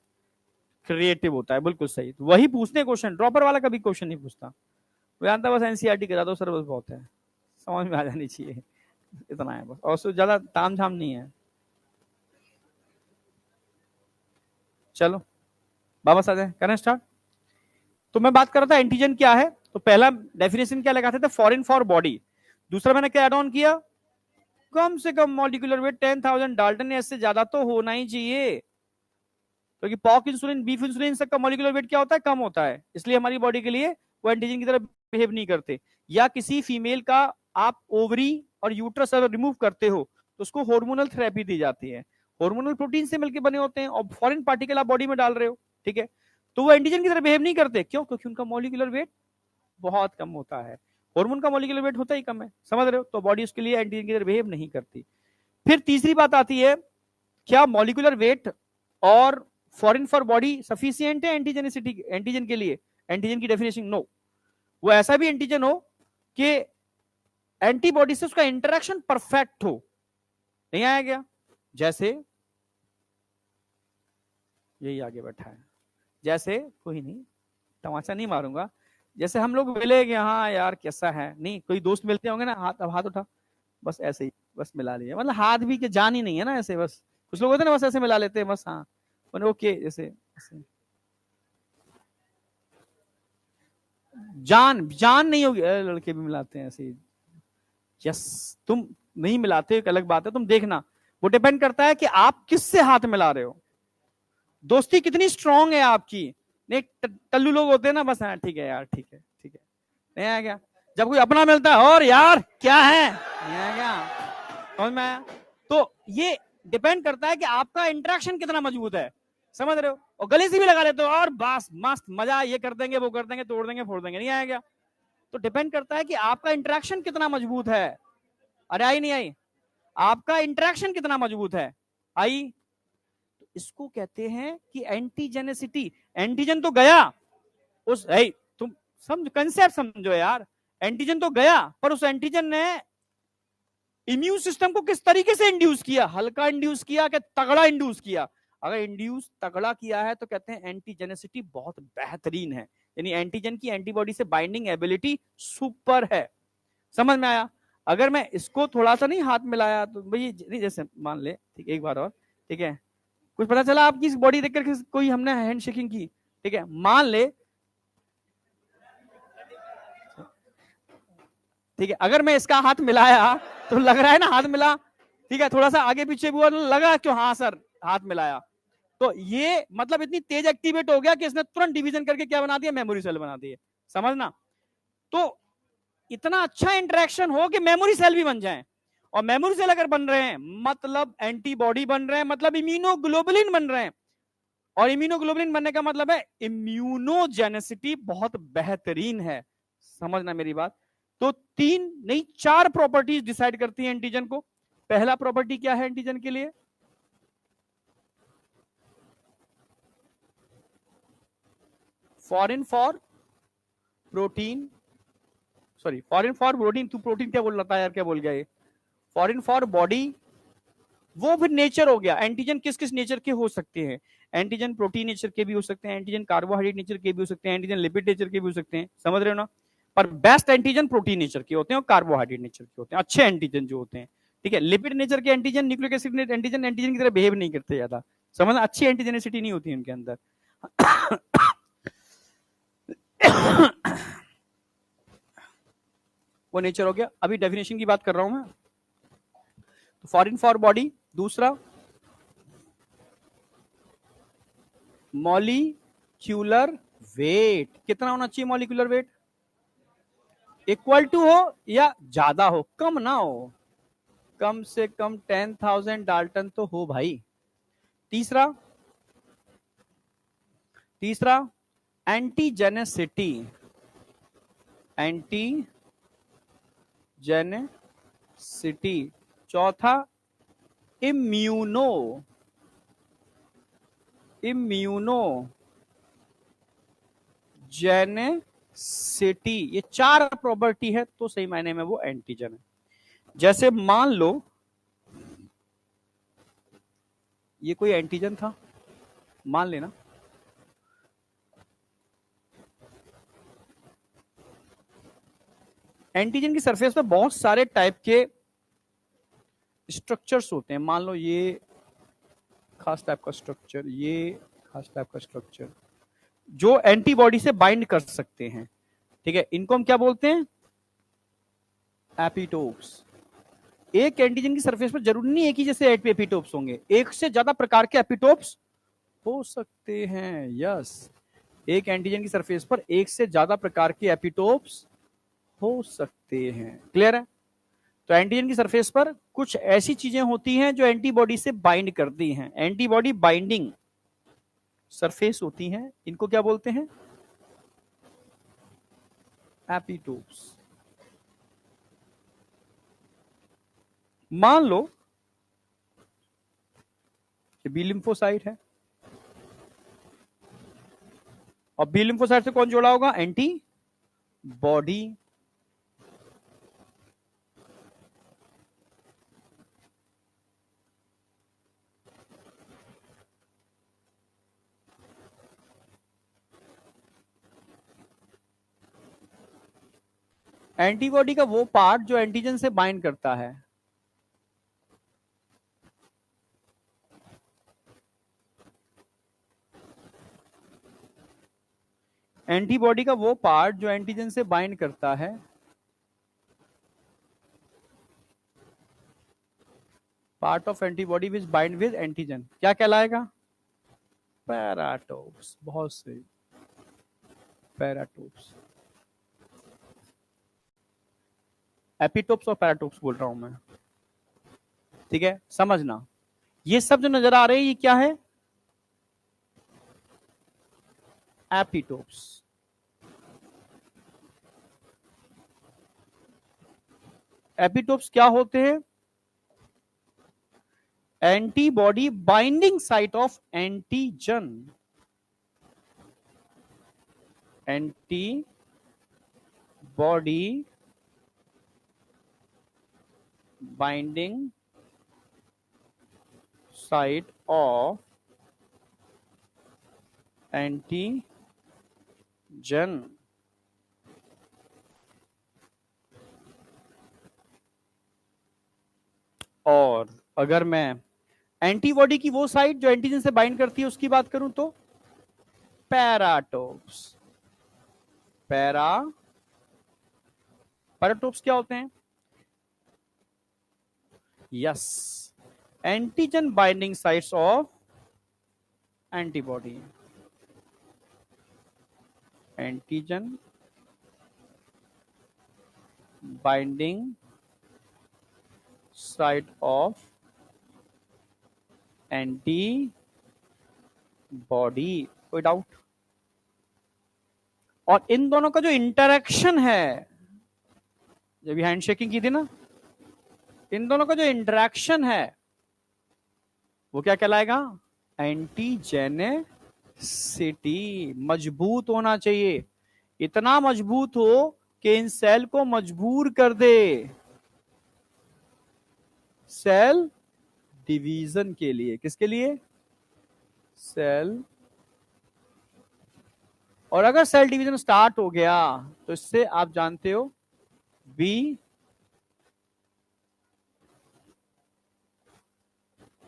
क्रिएटिव होता है, बिल्कुल सही। तो वही पूछने क्वेश्चन, ड्रॉपर वाला कभी क्वेश्चन नहीं पूछता, वो जानता बस एनसीईआरटी करा दो सर, बस बहुत है, समझ में आ जानी चाहिए, इतना है बस, और उससे ज्यादा ताम झाम नहीं है। चलो वापस आ जाए, करें स्टार्ट। तो मैं बात कर रहा था एंटीजन क्या है। तो पहला डेफिनेशन क्या लगाते थे? Foreign for body. दूसरा मैंने क्या एड ऑन किया? कम से कम मॉलिक्यूलर वेट 10,000 डाल्टन, इससे ज्यादा तो होना ही चाहिए, क्योंकि पॉक इंसुलिन, बीफ इंसुलिन सबका मॉलिक्यूलर वेट क्या होता है? कम होता है, इसलिए हमारी बॉडी के लिए वो एंटीजन की तरह बिहेव नहीं करते। या किसी फीमेल का आप ओवरी और यूट्रस अगर रिमूव करते हो तो उसको हार्मोनल थेरेपी दी जाती है, हार्मोनल प्रोटीन से मिलकर बने होते हैं, और फॉरेन पार्टिकल आप बॉडी में डाल रहे हो। ठीक है, तो वो एंटीजन की तरह बिहेव नहीं करते, क्यों? क्योंकि उनका मॉलिक्यूलर वेट बहुत कम होता है, हार्मोन का मॉलिक्यूलर वेट होता ही कम है, समझ रहे हो? तो बॉडी उसके लिए एंटीजन की तरह बिहेव नहीं करती। फिर तीसरी बात आती है, क्या मॉलिक्यूलर वेट और फॉरेन फॉर बॉडी सफिशिएंट है एंटीजेनिसिटी, एंटीजन के लिए? एंटीजन की डेफिनेशन नो, वो ऐसा भी एंटीजन हो कि एंटीबॉडी से उसका इंटरेक्शन परफेक्ट हो। नहीं आया क्या? जैसे यही आगे बैठा है, जैसे कोई नहीं, तमाचा नहीं मारूंगा, जैसे हम लोग मिले कि हाँ यार कैसा है, नहीं कोई दोस्त मिलते होंगे ना, हाथ, अब हाथ उठा, बस ऐसे ही बस मिला लिया, मतलब हाथ भी के जान ही नहीं है ना ऐसे, बस कुछ लोग होते हैं ना बस ऐसे मिला लेते हैं बस, हाँ ओके जैसे ऐसे। जान जान नहीं होगी, लड़के भी मिलाते हैं ऐसे। यस, तुम नहीं मिलाते एक अलग बात है, तुम देखना, वो डिपेंड करता है कि आप किससे हाथ मिला रहे हो, दोस्ती कितनी स्ट्रांग है आपकी। नहीं टल्लू लोग होते हैं ना, बस हाँ ठीक है यार, ठीक है ठीक है, नहीं आया क्या, जब कोई अपना मिलता है और यार क्या है, नहीं आया क्या, समझ में आया। तो ये डिपेंड करता है कि आपका इंटरेक्शन कितना मजबूत है, समझ रहे हो, और गले से भी लगा लेते हो और बस मस्त मजा, ये कर देंगे वो कर देंगे, तोड़ देंगे फोड़ देंगे, नहीं आया क्या। तो डिपेंड करता है कि आपका इंटरेक्शन कितना मजबूत है। अरे आई नहीं आई, आपका इंटरेक्शन कितना मजबूत है, आई। तो इसको कहते हैं कि एंटीजेनेसिटी, एंटीजन तो गया उस, तुम समझ कंसेप्ट समझो यार, एंटीजन तो गया पर उस एंटीजन ने इम्यून सिस्टम को किस तरीके से इंड्यूस किया, हल्का इंड्यूस किया कि तगड़ा इंड्यूस किया। अगर इंड्यूस तगड़ा किया है तो कहते हैं एंटीजेनेसिटी बहुत बेहतरीन है, यानी एंटीजन की एंटीबॉडी से बाइंडिंग एबिलिटी सुपर है। समझ में आया। अगर मैं इसको थोड़ा सा नहीं हाथ मिलाया तो भाई नहीं, जैसे मान ले, ठीक है एक बार और, ठीक है, कुछ पता चला आपकी इस बॉडी देखकर कोई हमने हैंड शेकिंग की, ठीक है, मान ले, ठीक है, अगर मैं इसका हाथ मिलाया तो लग रहा है ना हाथ मिला, ठीक है, थोड़ा सा आगे पीछे हुआ तो लगा क्यों, हाँ सर हाथ मिलाया, तो ये मतलब इतनी तेज एक्टिवेट हो गया कि इसने तुरंत डिवीजन करके क्या बना दिया, मेमोरी सेल बना दिए, समझना। तो इतना अच्छा इंटरेक्शन हो कि मेमोरी सेल भी बन जाए, और मेमोरी सेल अगर बन रहे हैं मतलब एंटीबॉडी बन रहे हैं, मतलब इम्यूनोग्लोबुलिन बन रहे हैं, और इम्यूनोग्लोबुलिन बनने का मतलब है इम्यूनोजेनेसिटी बहुत बेहतरीन है, समझना मेरी बात। तो 3 नहीं 4 प्रॉपर्टीज डिसाइड करती हैं एंटीजन को। पहला प्रॉपर्टी क्या है एंटीजन के लिए, foreign for protein, sorry foreign for protein, तू प्रोटीन क्या बोल रहा था यार, क्या बोल गया ये, फॉरेन फॉर बॉडी, वो फिर नेचर हो गया। एंटीजन किस किस नेचर के हो सकते हैं, एंटीजन प्रोटीन नेचर के भी हो सकते हैं, एंटीजन कार्बोहाइड्रेट नेचर के भी हो सकते हैं, एंटीजन लिपिड नेचर के भी हो सकते हैं, समझ रहे हो ना। पर बेस्ट एंटीजन प्रोटीन नेचर के होते हैं और कार्बोहाइड्रेट नेचर के होते हैं, अच्छे एंटीजन जो होते हैं, ठीक है। लिपिड नेचर के antigen, nucleic acid antigen, antigen की तरह बिहेव नहीं करते ज्यादा, समझना, अच्छी एंटीजेनिसिटी नहीं होती उनके अंदर। वो नेचर हो गया। अभी डेफिनेशन की बात कर रहा हूं मैं, तो फॉरेन फॉर बॉडी, दूसरा मॉलिक्यूलर वेट, कितना होना चाहिए मॉलिक्यूलर वेट, इक्वल टू हो या ज्यादा हो, कम ना हो, कम से कम 10,000 डाल्टन तो हो भाई। तीसरा, तीसरा एंटीजेनेसिटी, एंटीजेनेसिटी। चौथा इम्यूनो, इम्यूनो जेनेसिटी, ये 4 प्रॉपर्टी है तो सही मायने में वो एंटीजन है। जैसे मान लो ये कोई एंटीजन था, मान लेना, एंटीजन की सरफेस पे बहुत सारे टाइप के स्ट्रक्चर्स होते हैं, मान लो ये खास टाइप का स्ट्रक्चर, ये खास टाइप का स्ट्रक्चर, जो एंटीबॉडी से बाइंड कर सकते हैं, ठीक है, इनको हम क्या बोलते हैं, एपिटोप्स। एक एंटीजन की सरफेस पर जरूरी नहीं है कि जैसे एपिटोप्स होंगे, एक से ज्यादा प्रकार के एपिटोप्स हो सकते हैं, यस, एक एंटीजन की सरफेस पर एक से ज्यादा प्रकार के एपिटोप्स हो सकते हैं, क्लियर है। तो एंटीजन की सरफेस पर कुछ ऐसी चीजें होती हैं जो एंटीबॉडी से बाइंड करती हैं, एंटीबॉडी बाइंडिंग सरफेस होती हैं, इनको क्या बोलते हैं, एपिटोप्स। मान लो बी लिम्फोसाइट है, और बी लिम्फोसाइट से कौन जोड़ा होगा, एंटी बॉडी, एंटीबॉडी का वो पार्ट जो एंटीजन से बाइंड करता है। एंटीबॉडी का वो पार्ट जो एंटीजन से बाइंड करता है। Part of antibody which bind with antigen क्या कहलाएगा? पैराटोप्स। बहुत सही, पैराटोप्स। एपिटोप्स और पैराटोप्स बोल रहा हूं मैं, ठीक है, समझना। ये सब जो नजर आ रहे हैं ये क्या है? एपिटोप्स। एपिटोप्स क्या होते हैं? Antibody binding site of antigen. Antibody binding site of antigen. और अगर मैं एंटीबॉडी की वो साइट जो एंटीजन से बाइंड करती है उसकी बात करूं तो पैराटोप्स। पैराटोप्स क्या होते हैं? Yes, antigen binding sites of antibody. Antigen binding site of antibody. कोई डाउट? और इन दोनों का जो इंटरेक्शन है, जब ये हैंडशेकिंग की थी ना, इन दोनों का जो इंटरेक्शन है वो क्या कहलाएगा? एंटीजेनेसिटी। मजबूत होना चाहिए, इतना मजबूत हो कि इन सेल को मजबूर कर दे सेल डिवीजन के लिए। किसके लिए? सेल। और अगर सेल डिवीजन स्टार्ट हो गया तो इससे आप जानते हो बी,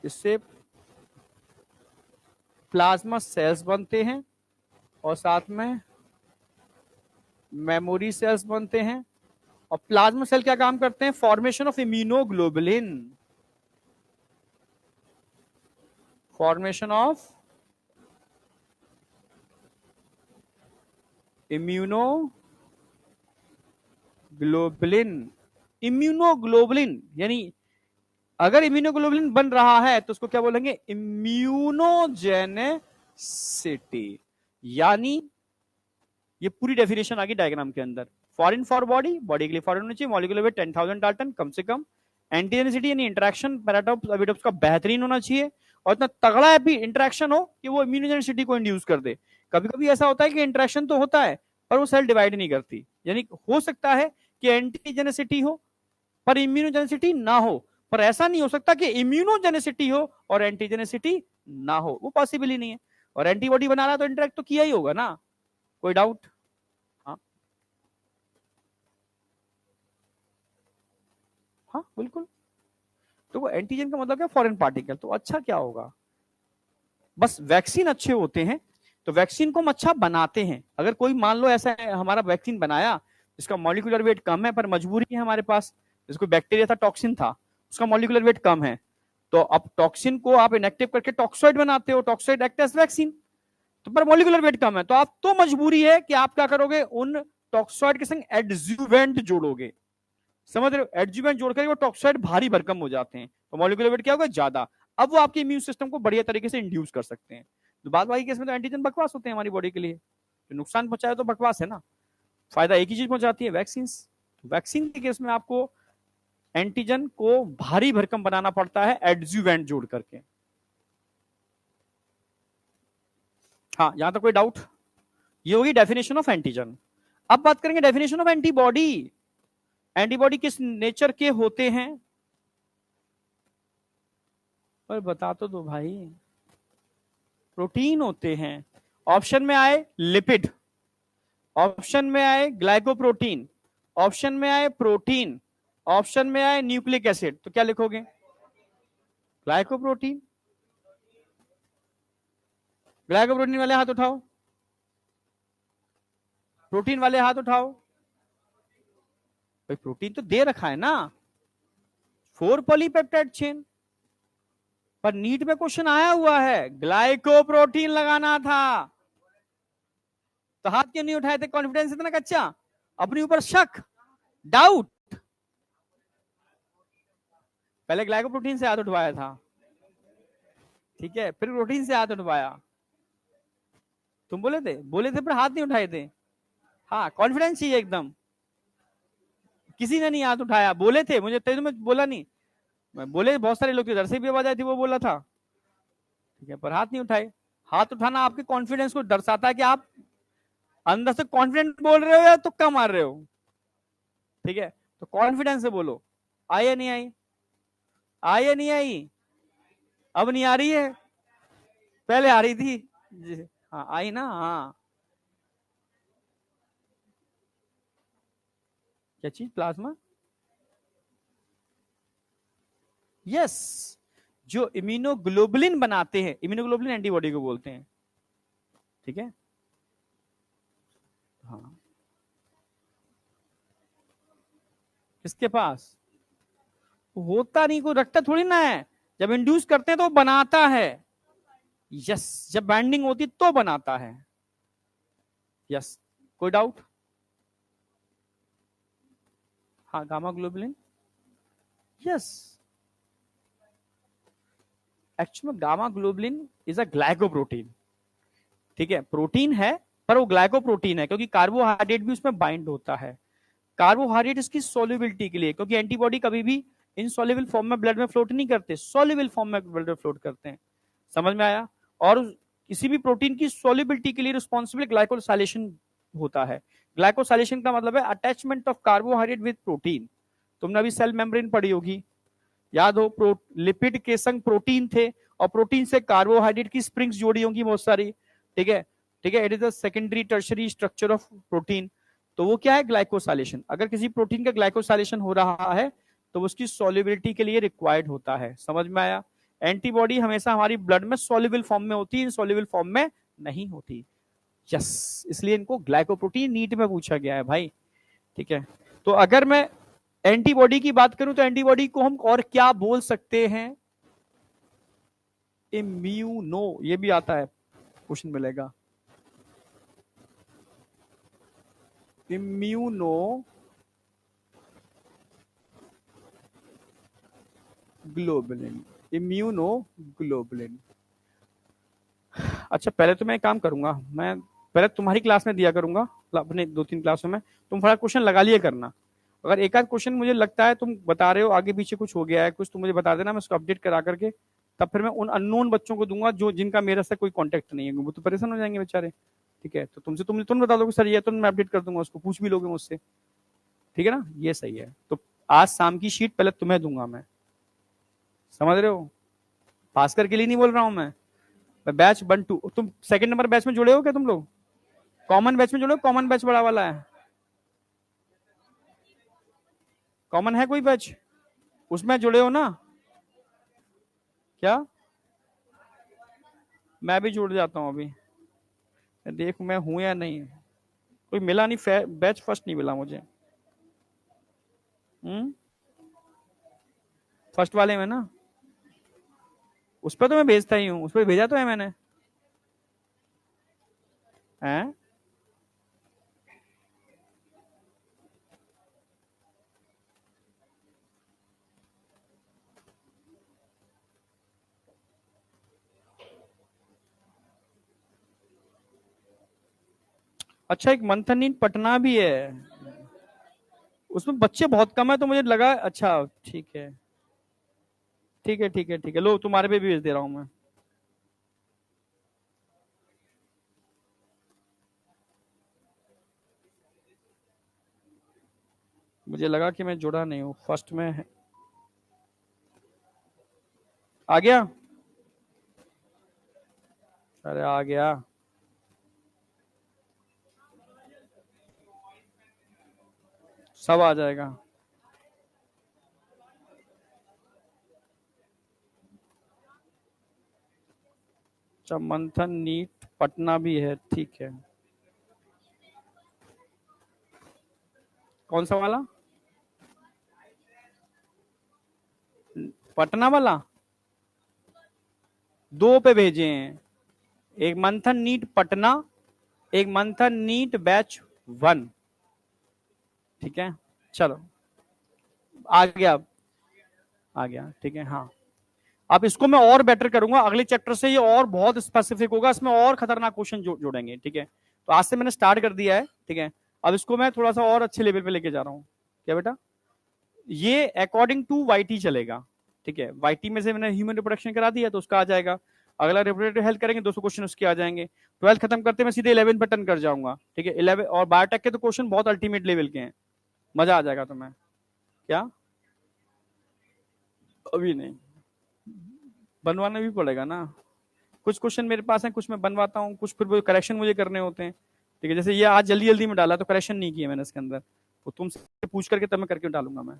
इससे प्लाज्मा सेल्स बनते हैं और साथ में मेमोरी सेल्स बनते हैं। और प्लाज्मा सेल क्या काम करते हैं? Formation of immunoglobulin. Formation of immunoglobulin. Immunoglobulin यानी अगर इम्यूनोग्लोबुलिन बन रहा है तो उसको क्या बोलेंगे? इम्यूनोजेनेसिटी। यानी ये पूरी डेफिनेशन आ गई डायग्राम के अंदर। फॉरेन फॉर बॉडी, बॉडी के लिए फॉरेन होना चाहिए, मॉलिक्यूलर वेट 10,000 डाल्टन कम से कम। एंटीजेनेसिटी यानी इंटरेक्शन पैराटोप्स एपिटोप्स का बेहतरीन होना चाहिए और इतना तगड़ा इंटरेक्शन हो कि वो इम्यूनोजेनेसिटी को इंड्यूस कर दे। कभी कभी ऐसा होता है कि इंटरेक्शन तो होता है पर वो सेल डिवाइड नहीं करती, यानी हो सकता है कि एंटीजेनेसिटी हो पर इम्यूनोजेनेसिटी ना हो, पर ऐसा नहीं हो सकता कि इम्यूनोजेनेसिटी हो और एंटीजेनेसिटी ना हो, वो पॉसिबल ही नहीं है। और एंटीबॉडी बना रहा तो इंटरेक्ट तो किया ही होगा ना। कोई डाउट? हाँ हाँ बिल्कुल। तो वो एंटीजन का मतलब क्या? Foreign particle. तो अच्छा क्या होगा? बस वैक्सीन अच्छे होते हैं तो वैक्सीन को हम अच्छा बनाते हैं। अगर कोई मान लो ऐसा है हमारा वैक्सीन बनाया जिसका मॉलिक्यूलर वेट कम है पर मजबूरी है हमारे पास, जिसको बैक्टीरिया था, टॉक्सिन था, उसका मॉलिक्यूलर वेट कम है, तो अब टॉक्सिन को आप इनएक्टिव करके टॉक्सॉइड बनाते हो, टॉक्सॉइड एक्ट एज वैक्सीन। तो पर मॉलिक्यूलर वेट कम है तो आप तो मजबूरी है कि आप क्या करोगे? उन टॉक्सॉइड के संग एडज्यूवेंट जोड़ोगे। समझ रहे हो? एडज्यूवेंट जोड़कर वो टॉक्सॉइड भारी भरकम हो जाते हैं तो मॉलिक्यूलर वेट क्या होगा? ज्यादा। अब वो आपके इम्यून सिस्टम को बढ़िया तरीके से इंड्यूस कर सकते हैं। तो बात बाकी केस में तो एंटीजन बकवास होते हैं हमारी बॉडी के लिए, जो नुकसान पहुंचाए तो बकवास है ना। फायदा एक ही चीज पहुंचाती है, वैक्सीन। वैक्सीन के केस में आपको एंटीजन को भारी भरकम बनाना पड़ता है एडज्यूवेंट जोड़ करके। हाँ, यहां तक कोई डाउट? ये होगी डेफिनेशन ऑफ एंटीजन। अब बात करेंगे डेफिनेशन ऑफ एंटीबॉडी। एंटीबॉडी किस नेचर के होते हैं? पर बता तो दो भाई। प्रोटीन होते हैं। ऑप्शन में आए लिपिड, ऑप्शन में आए ग्लाइकोप्रोटीन, ऑप्शन में आए प्रोटीन, ऑप्शन में आए न्यूक्लिक एसिड, तो क्या लिखोगे? ग्लाइकोप्रोटीन। ग्लाइकोप्रोटीन वाले हाथ उठाओ, प्रोटीन वाले हाथ उठाओ। भाई प्रोटीन तो दे रखा है ना, 4 पॉलीपेप्टाइड चेन, पर नीट में क्वेश्चन आया हुआ है ग्लाइकोप्रोटीन लगाना था, तो हाथ क्यों नहीं उठाए थे? कॉन्फिडेंस इतना कच्चा, अपने ऊपर शक, डाउट। पहले ग्लाइकोप्रोटीन से हाथ उठवाया था, ठीक है, फिर प्रोटीन से हाथ उठवाया। तुम बोले थे पर हाथ नहीं उठाए थे। हाँ, कॉन्फिडेंस चाहिए एकदम। किसी ने नहीं हाथ उठाया, बोले थे मुझे, तेरे में बोला नहीं, मैं बोले बहुत सारे लोग थे, इधर से भी आवाज आई थी, वो बोला था, ठीक है, पर हाथ नहीं उठाए। हाथ उठाना आपके कॉन्फिडेंस को दर्शाता है कि आप अंदर से कॉन्फिडेंट बोल रहे हो या तुक्का मार रहे हो, ठीक है, तो कॉन्फिडेंस से बोलो। आई या नहीं आई? आई या नहीं आई? अब नहीं आ रही है, पहले आ रही थी हाँ आई ना, हाँ। क्या चीज? प्लाज्मा? यस, जो इम्यूनोग्लोबुलिन बनाते हैं, इम्यूनोग्लोबुलिन एंटीबॉडी को बोलते हैं, ठीक है, हाँ। किसके पास? होता नहीं, कोई रखता थोड़ी ना है, जब इंड्यूस करते हैं तो बनाता है। यस, जब बाइंडिंग होती तो बनाता है। यस, कोई डाउट? हाँ, गामा ग्लोबुलिन। यस, एक्चुअली में gamma globulin is a glycoprotein, ठीक है, प्रोटीन है पर वो ग्लाइकोप्रोटीन है, क्योंकि कार्बोहाइड्रेट भी उसमें बाइंड होता है। कार्बोहाइड्रेट इसकी सोल्युबिलिटी के लिए, क्योंकि एंटीबॉडी कभी भी इनसॉल्युबल फॉर्म में ब्लड में फ्लोट नहीं करते, सोल्युबल फॉर्म में ब्लड में फ्लोट करते हैं। समझ में आया? और किसी भी प्रोटीन की सोल्युबिलिटी के लिए रिस्पॉन्सिबल ग्लाइकोसाइलेशन होता है। ग्लाइकोसाइलेशन का मतलब है attachment of carbohydrate with protein. तुमने अभी सेल मेम्ब्रेन पढ़ी होगी, याद हो, लिपिड के संग प्रोटीन थे, और प्रोटीन से कार्बोहाइड्रेट की स्प्रिंग्स जोड़ी होंगी बहुत सारी, ठीक है, ठीक है, it is the secondary tertiary structure of protein. तो वो क्या है? ग्लाइकोसाइलेशन। अगर किसी प्रोटीन का ग्लाइकोसाइलेशन हो रहा है तो उसकी सॉल्युबिलिटी के लिए रिक्वायर्ड होता है। समझ में आया? एंटीबॉडी हमेशा हमारी ब्लड में सॉल्युबल फॉर्म में होती है, इनसॉल्युबल फॉर्म में नहीं होती। यस, इसलिए इनको ग्लाइकोप्रोटीन नीट में पूछा गया है भाई, ठीक है। तो अगर मैं एंटीबॉडी की बात करूं तो एंटीबॉडी को हम और क्या बोल सकते हैं? इम्यूनो, ये भी आता है, क्वेश्चन मिलेगा। Immuno globulin, immuno globulin. अच्छा, पहले तो मैं एक काम करूंगा, मैं पहले तुम्हारी क्लास में दिया करूंगा, अपने 2-3 क्लासों में तुम थोड़ा क्वेश्चन लगा लिया करना। अगर एक आध क्वेश्चन मुझे लगता है तुम बता रहे हो आगे पीछे कुछ हो गया है कुछ, तो मुझे बता देना, मैं उसको अपडेट करा करके तब फिर मैं उन अननोन बच्चों को दूंगा जो जिनका मेरे से कोई कांटेक्ट नहीं है, वो तो परेशान हो जाएंगे बेचारे, ठीक है। तो तुमसे तुम बता दोगे सर ये, तो मैं अपडेट कर दूंगा उसको, पूछ भी लोगे मुझसे, ठीक है ना, ये सही है। तो आज शाम की शीट पहले तुम्हें दूंगा मैं, समझ रहे हो? भास्कर के लिए नहीं बोल रहा हूं मैं बैच 1-2, तुम सेकंड नंबर बैच में जुड़े हो क्या तुम लोग? कॉमन बैच में जुड़े हो? कॉमन बैच बड़ा वाला है, कॉमन है कोई बैच, उसमें जुड़े हो ना? क्या? मैं भी जुड़ जाता हूँ अभी, देख मैं हूं या नहीं। कोई मिला नहीं, बैच फर्स्ट नहीं मिला मुझे। फर्स्ट वाले में ना, उस पर तो मैं भेजता ही हूँ, उस पर भेजा तो है मैंने, हैं? अच्छा, एक मंथन इन पटना भी है, उसमें बच्चे बहुत कम है, तो मुझे लगा अच्छा ठीक है, ठीक है, ठीक है, ठीक है, लो तुम्हारे पे भी भेज दे रहा हूँ मैं। मुझे लगा कि मैं जुड़ा नहीं हूँ, फर्स्ट में आ गया, अरे आ गया। सब आ जाएगा। अच्छा, मंथन नीट पटना भी है, ठीक है। कौन सा वाला? पटना वाला दो पे भेजे हैं, एक मंथन नीट पटना, एक मंथन नीट बैच 1। ठीक है, चलो आ गया, आ गया, ठीक है। हाँ, अब इसको मैं और बेटर करूंगा, अगले चैप्टर से ये और बहुत स्पेसिफिक होगा, इसमें और खतरनाक क्वेश्चन जोड़ेंगे, ठीक है। तो आज से मैंने स्टार्ट कर दिया है, ठीक है। अब इसको मैं थोड़ा सा और अच्छे लेवल पे लेके जा रहा हूँ। क्या बेटा? ये अकॉर्डिंग टू वाईटी चलेगा, ठीक है। वाईटी में से मैंने ह्यूमन रिप्रोडक्शन करा दिया तो उसका आ जाएगा, अगला रिप्रोडक्टिव हेल्थ करेंगे 200 क्वेश्चन उसके आ जाएंगे। 12 खत्म करते मैं सीधे 11 पे टर्न कर जाऊंगा, ठीक है। 11 और बायोटेक के तो क्वेश्चन बहुत अल्टीमेट लेवल के हैं, मजा आ जाएगा तुम्हें। क्या? अभी नहीं, बनवाना भी पड़ेगा ना, कुछ क्वेश्चन मेरे पास है, कुछ मैं बनवाता हूँ, कुछ फिर वो करेक्शन मुझे करने होते हैं, ठीक है। जैसे ये आज जल्दी जल्दी में डाला तो करेक्शन नहीं किया मैंने इसके अंदर, वो तुमसे पूछ करके तब मैं करके डालूंगा मैं।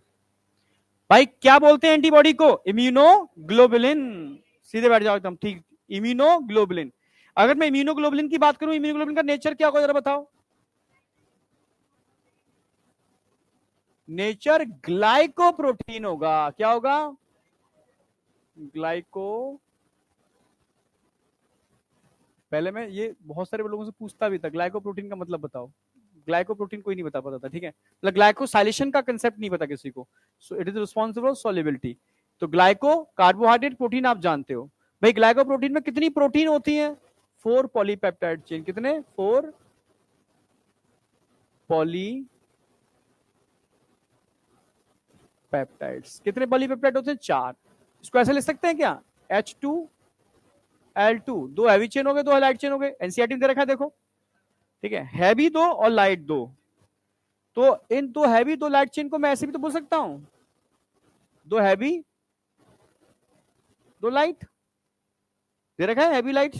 भाई क्या बोलते हैं एंटीबॉडी को? इम्यूनोग्लोबुलिन। सीधे बैठ जाओ एकदम, ठीक। इम्यूनोग्लोबुलिन। अगर मैं इम्यूनोग्लोबुलिन की बात करूं, इम्यूनोग्लोबुलिन का नेचर क्या होगा जरा बताओ? नेचर ग्लाइकोप्रोटीन होगा। क्या होगा? ग्लाइको। पहले मैं ये बहुत सारे लोगों से पूछता भी था, ग्लाइकोप्रोटीन का मतलब बताओ। ग्लाइकोप्रोटीन कोई नहीं बता पाता था, ठीक है। मतलब ग्लाइकोसाइलेशन का कंसेप्ट नहीं पता किसी को। So it is responsible solubility. तो ग्लाइको कार्बोहाइड्रेट, प्रोटीन आप जानते हो। भाई ग्लाइकोप्रोटीन में कितनी प्रोटीन होती है? 4 पॉलीपेप्टाइड चेन। कितने? 4 पॉलीपेप्टाइड्स। कितने पॉलीपेप्टाइड होते हैं? 4। इसको ऐसे लिख सकते हैं क्या? H2L2। दो हैवी चेन हो गए, दो लाइट चेन हो गए। एनसीईआरटी में दे रखा है, देखो, ठीक है। हैवी दो और लाइट दो। तो इन दो हैवी दो लाइट चेन को मैं ऐसे भी तो बोल सकता हूं, दो हैवी दो लाइट। दे रखा है हैवी लाइट।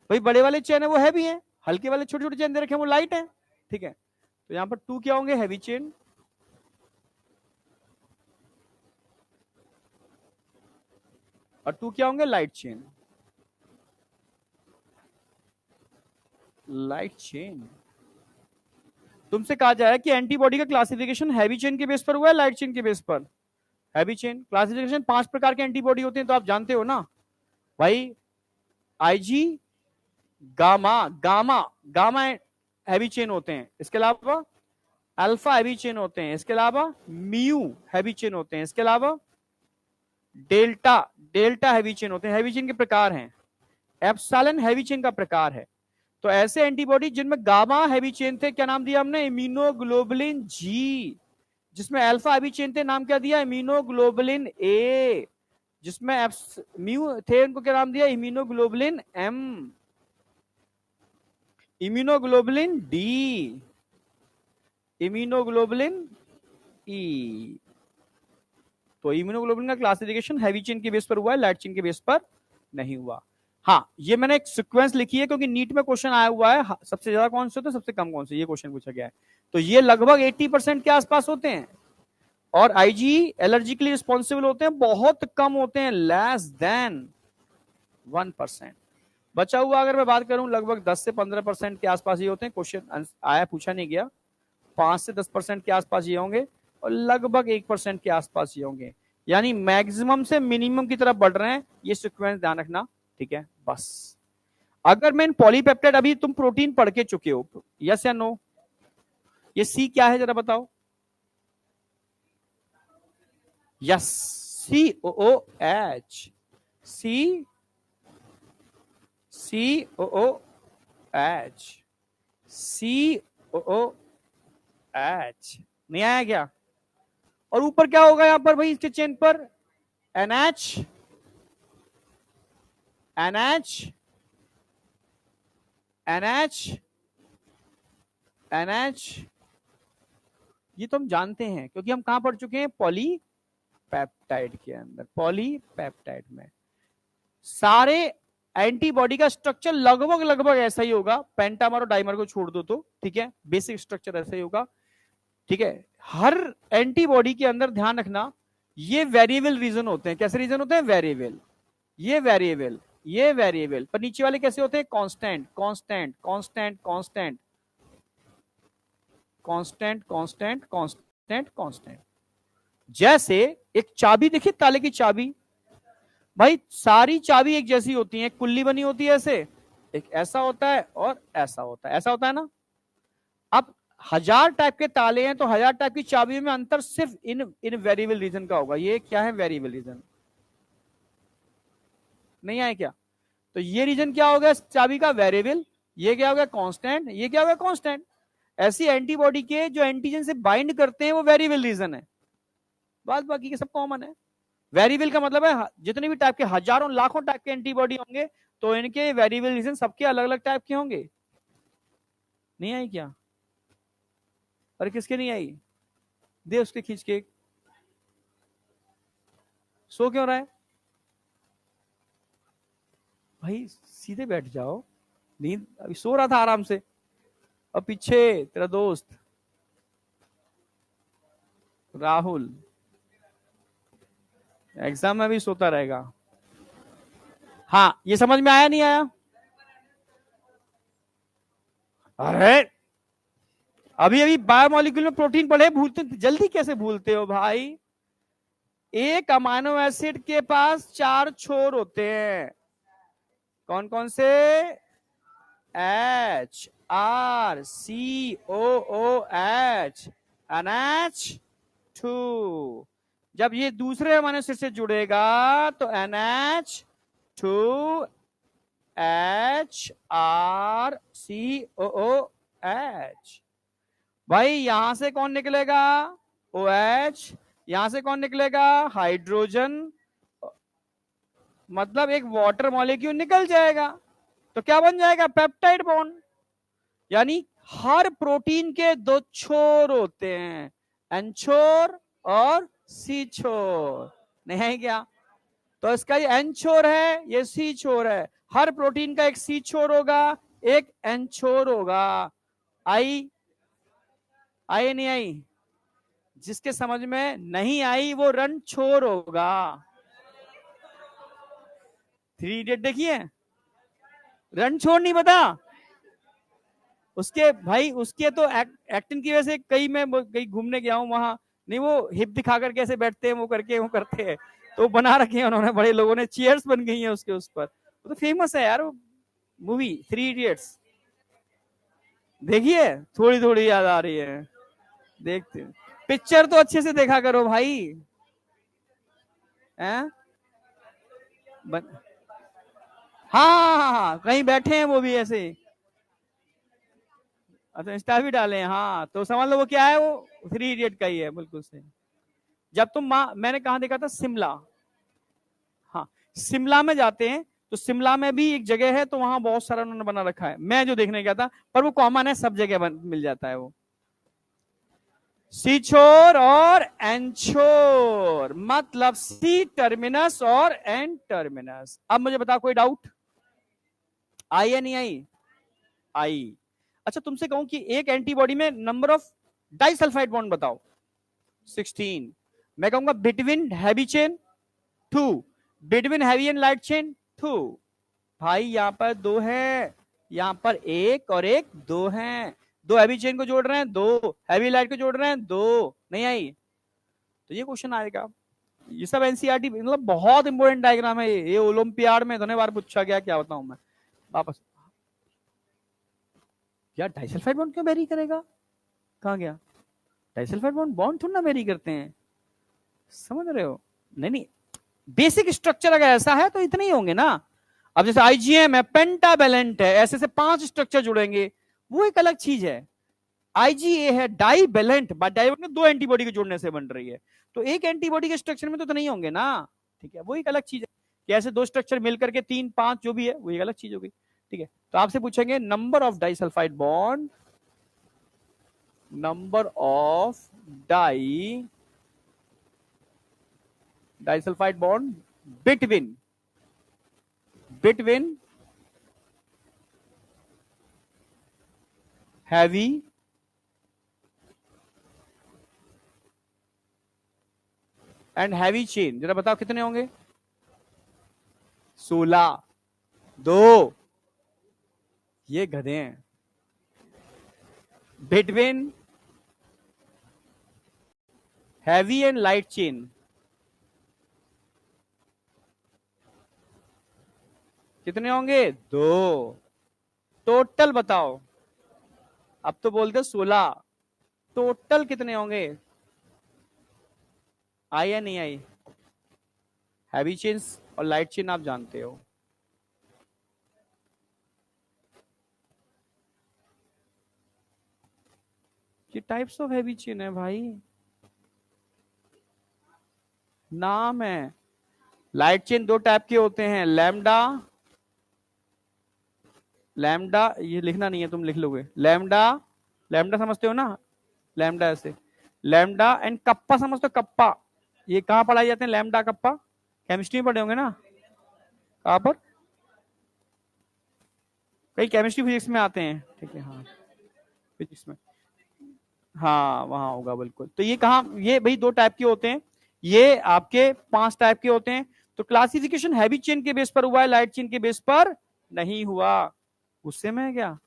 भाई बड़े वाले चेन है वो हैवी है, हल्के वाले छोटे छोटे चेन दे रखे हैं वो लाइट है, ठीक है। तो यहां पर 2 क्या होंगे? Heavy chain. और 2 क्या होंगे? Light chain. Light chain. तुमसे कहा जाए कि एंटीबॉडी का क्लासिफिकेशन हैवी चेन के बेस पर हुआ है, लाइट चेन के बेस पर? Heavy chain classification. 5 प्रकार के एंटीबॉडी होते हैं तो आप जानते हो ना भाई। IG, gamma, gamma, gamma heavy chain होते हैं। इसके अलावा अल्फा हैवी चेन होते हैं। इसके अलावा म्यू हैवी चेन होते हैं। इसके अलावा डेल्टा, डेल्टा हैवी चेन होते हैं। हैवी चेन के प्रकार हैं। एप्सिलॉन हैवी चेन का प्रकार है। तो ऐसे एंटीबॉडी जिनमें गामा हैवी चेन थे, क्या नाम दिया हमने? Immunoglobulin G. जिसमें अल्फा हैवी चेन थे, नाम क्या दिया? Immunoglobulin A. जिसमें म्यू थे, उनको क्या नाम दिया? Immunoglobulin M. Immunoglobulin D, immunoglobulin E. तो इम्यूनोग्लोबुलिन का क्लासिफिकेशन हैवी चेन के बेस पर हुआ है, लाइट चेन के बेस पर नहीं हुआ। हाँ, ये मैंने एक सीक्वेंस लिखी है क्योंकि नीट में क्वेश्चन आया हुआ है, सबसे ज्यादा कौन से होते हैं, सबसे कम कौन से, ये क्वेश्चन पूछा गया है। तो ये लगभग 80% के आसपास होते हैं। और आईजी एलर्जी के लिए रिस्पॉन्सिबल होते हैं, बहुत कम होते हैं, लेस देन 1%। बचा हुआ अगर मैं बात करूं, लगभग 10 से 15% के आसपास ये होते हैं। क्वेश्चन आया, पूछा नहीं गया। 5 से 10% के आसपास ये होंगे और लगभग 1% के आसपास ये होंगे। यानी मैक्सिमम से मिनिमम की तरफ बढ़ रहे हैं। ये सीक्वेंस ध्यान रखना, ठीक है। बस अगर मैं पॉलीपेप्टाइड, अभी तुम प्रोटीन पढ़ के चुके हो, यस या नो? ये सी क्या है जरा बताओ? Yes, COOH। COOH, COOH। नहीं आया क्या? और ऊपर क्या होगा यहां पर भाई इसके चेन पर? NH, NH, NH, NH। ये तो हम जानते हैं क्योंकि हम कहां पढ़ चुके हैं? पॉलीपेप्टाइड के अंदर, पॉलीपेप्टाइड में। सारे एंटीबॉडी का स्ट्रक्चर लगभग लगभग ऐसा ही होगा, पेंटामर और डाइमर को छोड़ दो तो, ठीक है। बेसिक स्ट्रक्चर ऐसा ही होगा। ठीक है, हर एंटीबॉडी के अंदर ध्यान रखना ये वेरिएबल रीजन होते हैं। कैसे रीजन होते हैं? वेरिएबल, ये वेरिएबल, ये वेरिएबल। पर नीचे वाले कैसे होते हैं? Constant, constant, constant, constant, constant, constant, constant, constant. जैसे एक चाबी देखिए, ताले की चाबी, भाई सारी चाबी एक जैसी होती है, कुल्ली बनी होती है ऐसे, एक ऐसा होता है और ऐसा होता है, ऐसा होता है ना। अब 1000 टाइप के ताले हैं तो 1000 टाइप की चाबियों में अंतर सिर्फ इन इन वेरिएबल रीजन का होगा। ये क्या है? Variable region. नहीं आए क्या? तो ये रीजन क्या हो गया चाबी का? वेरिएबल। ये क्या हो गया? कांस्टेंट। ये क्या हो गया? कांस्टेंट। ऐसी एंटीबॉडी के जो एंटीजन से बाइंड करते हैं वो वेरिएबल रीजन है, बात बाकी के सब कॉमन है। वेरिएबल का मतलब है जितने भी टाइप के हजारों लाखों टाइप के एंटीबॉडी होंगे तो इनके वेरिएबल रीजन सबके अलग अलग टाइप के होंगे। नहीं आई क्या? और किसके नहीं आई? दे उसके खींच के। सो क्यों रहा है भाई? सीधे बैठ जाओ, नींद अभी सो रहा था आराम से। और पीछे तेरा दोस्त राहुल एग्जाम में भी सोता रहेगा। हाँ, ये समझ में आया नहीं आया? अरे अभी अभी बायोमोलिक्यूल में प्रोटीन पढ़े, भूलते जल्दी कैसे भूलते हो भाई? एक अमाइनो एसिड के पास 4 छोर होते हैं। कौन कौन से? H, R, C, H, NH2। जब ये दूसरे अमाइनो एसिड से जुड़ेगा तो NH2 HRCOOH। भाई यहां से कौन निकलेगा? OH। यहां से कौन निकलेगा? हाइड्रोजन। मतलब एक वाटर मॉलिक्यूल निकल जाएगा तो क्या बन जाएगा? Peptide bond. यानी हर प्रोटीन के 2 छोर होते हैं, एन छोर और सी छोर। नहीं है क्या? तो इसका ये एन छोर है, ये सी छोर है। हर प्रोटीन का एक सी छोर होगा, एक एन छोर होगा। आई? आई नहीं आई? जिसके समझ में नहीं आई वो रन छोर होगा। 3 इडियट देखिए, रन छोर नहीं पता उसके भाई। उसके तो एक्टिंग की वजह से कई मैं कहीं घूमने गया हूं वहां, नहीं वो हिप दिखा कर कैसे बैठते हैं, वो करके वो करते हैं, तो बना रखे हैं उन्होंने, बड़े लोगों ने चेयर्स बन गई हैं उसके उस पर। वो तो फेमस है यार वो मूवी 3 इडियट्स। देखिए थोड़ी थोड़ी याद आ रही है, देखते पिक्चर तो अच्छे से देखा करो भाई। हैं? बन... हाँ हाँ हाँ हाँ, कहीं बैठे हैं वो भी ऐसे। अच्छा इंस्टा भी डाले हैं, हाँ तो समझ लो वो क्या है, वो 3 इडियट का ही है बिल्कुल से। जब तुम मैंने कहा देखा था? शिमला। हाँ, शिमला में जाते हैं तो शिमला में भी एक जगह है तो वहां बहुत सारा उन्होंने बना रखा है, मैं जो देखने गया था, पर वो कॉमन है, सब जगह मिल जाता है वो। सी छोर और एनछोर, मतलब सी टर्मिनस और एन टर्मिनस। अब मुझे बता, कोई डाउट आई या नहीं आई? आई। अच्छा तुमसे कहूं कि एक एंटीबॉडी में नंबर ऑफ डाइसल्फाइड बॉन्ड बताओ। 16। मैं कहूंगा between heavy chain 2, between heavy and light chain 2। भाई यहां पर 2 है, यहां पर एक और एक 2 हैं। 2 हैवी चेन को जोड़ रहे हैं, 2 हैवी लाइट को जोड़ रहे हैं, 2। नहीं आई? तो ये क्वेश्चन आएगा। ये सब एनसीईआरटी मतलब बहुत इंपॉर्टेंट डायग्राम है ये ओलंपियाड में इतने बार पूछा गया, क्या बताऊं मैं। वापस यार, डाइसल्फाइड बॉन्ड क्यों वेरी करेगा? कहां गया? डाइसल्फाइड बॉन्ड बॉन्ड थोड़ा ना वेरी करते हैं, समझ रहे हो? नहीं नहीं, बेसिक स्ट्रक्चर अगर ऐसा है तो इतने ही होंगे ना। अब जैसे आईजीएम है, पेंटावेलेंट है, ऐसे से 5 स्ट्रक्चर जुड़ेंगे, वो एक अलग चीज है। आईजीए है डाइवेलेंट, डाइवेलेंट 2 एंटीबॉडी के जोड़ने से बन रही है, तो एक एंटीबॉडी के स्ट्रक्चर में तो नहीं होंगे ना। ठीक है, वो एक अलग चीज है कि ऐसे 2 स्ट्रक्चर मिलकर के 3 5 जो भी है वो एक अलग चीज होगी। ठीक है, तो आपसे पूछेंगे number of disulphide bond, number of disulphide bond between heavy and heavy chain, जरा बताओ कितने होंगे? 16। 2, ये गधे हैं। Between heavy and light chain कितने होंगे? 2। टोटल बताओ, अब तो बोलते 16, टोटल कितने होंगे? आई या नहीं आई? हैवी चेन्स और लाइट चेन आप जानते हो। ये टाइप्स ऑफ हैवी चेन है भाई, नाम है। लाइट चेन दो टाइप के होते हैं, लैम्डा, लैम्डा ये लिखना नहीं है, तुम लिख लोगे। लैम्डा, लैम्डा समझते हो ना? लैम्डा ऐसे, लैम्डा एंड कप्पा समझते हो? कप्पा, ये कहाँ पढ़ाई जाते हैं? लैम्डा कप्पा केमिस्ट्री में पढ़े होंगे ना? कहाँ पर? कई केमिस्ट्री फिजिक्स में आते हैं, ठीक है, हाँ फिजिक्स में, हाँ वहां होगा बिल्कुल। तो ये कहा, ये भाई दो टाइप के होते हैं, ये आपके 5 टाइप के होते हैं। तो क्लासिफिकेशन हैवी चेन के बेस पर हुआ है, लाइट चेन के बेस पर नहीं हुआ। गुस्से में है क्या?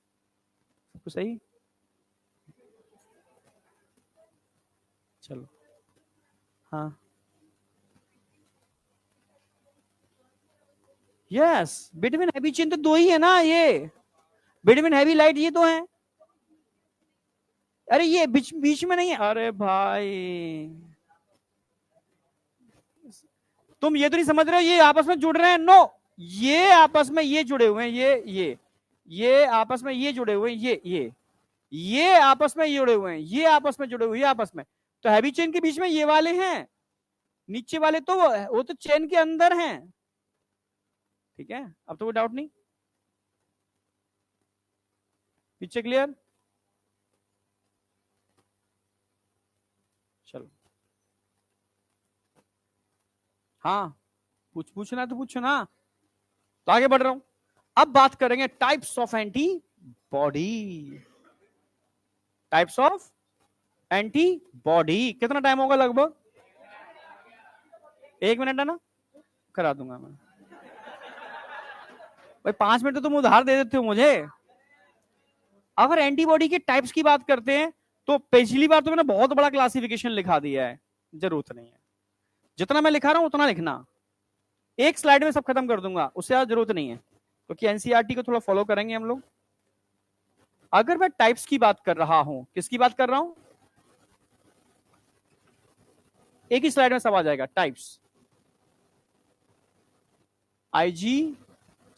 तो सही, चलो हाँ, यस बिटवीन हैवी चेन तो दो ही है ना, ये बिटवीन हैवी लाइट ये दो है। अरे ये बीच बीच में नहीं है, अरे भाई तुम ये तो नहीं समझ रहे हो, ये आपस में जुड़ रहे हैं, नो, ये आपस में ये जुड़े हुए हैं, ये आपस में ये जुड़े हुए हैं, ये आपस में जुड़े हुए हैं, ये आपस में जुड़े हुए हैं, ये आपस में। तो हैवी चेन के बीच में ये वाले हैं, नीचे वाले तो वो तो चेन के अंदर हैं। ठीक है, अब तो कोई डाउट नहीं, पीछे क्लियर? चलो हाँ, पूछना तो पूछो ना, तो आगे बढ़ रहा हूं। अब बात करेंगे types of anti body. Types of anti body, कितना टाइम होगा लगभग? 1 मिनट है ना, करा दूंगा मैं भाई, 5 मिनट तो तुम उधार दे देते हो मुझे। अगर एंटीबॉडी के टाइप्स की बात करते हैं, तो पिछली बार तो मैंने बहुत बड़ा क्लासिफिकेशन लिखा दिया है, जरूरत नहीं है, जितना मैं लिखा रहा हूं उतना लिखना, एक स्लाइड में सब खत्म कर दूंगा, उससे ज्यादा जरूरत नहीं है, क्योंकि एनसीईआरटी को थोड़ा फॉलो करेंगे हम लोग। अगर मैं टाइप्स की बात कर रहा हूं, किसकी बात कर रहा हूं? एक ही स्लाइड में सब आ जाएगा, टाइप्स। आईजी,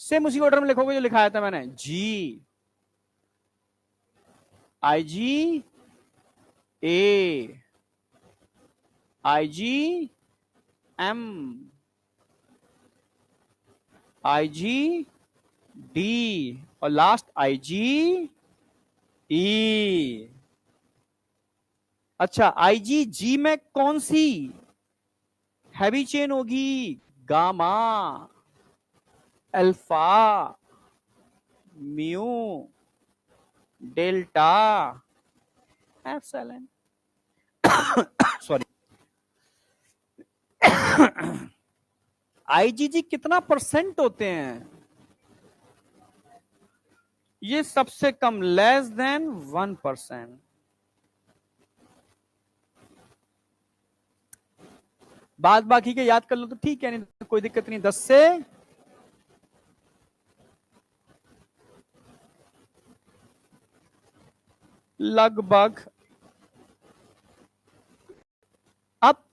सेम उसी ऑर्डर में लिखोगे जो लिखाया था मैंने, जी, आईजी ए, आईजी एम, आईजी डी, और लास्ट आईजी ई। अच्छा, आईजी जी में कौन सी हैवी चेन होगी? Gamma, alpha, mu, delta, epsilon. Sorry, IgG कितना परसेंट होते हैं? ये सबसे कम, लेस देन 1%। बाद बाकी के याद कर लो तो ठीक है, नहीं तो कोई दिक्कत नहीं। 10 से लगभग। अब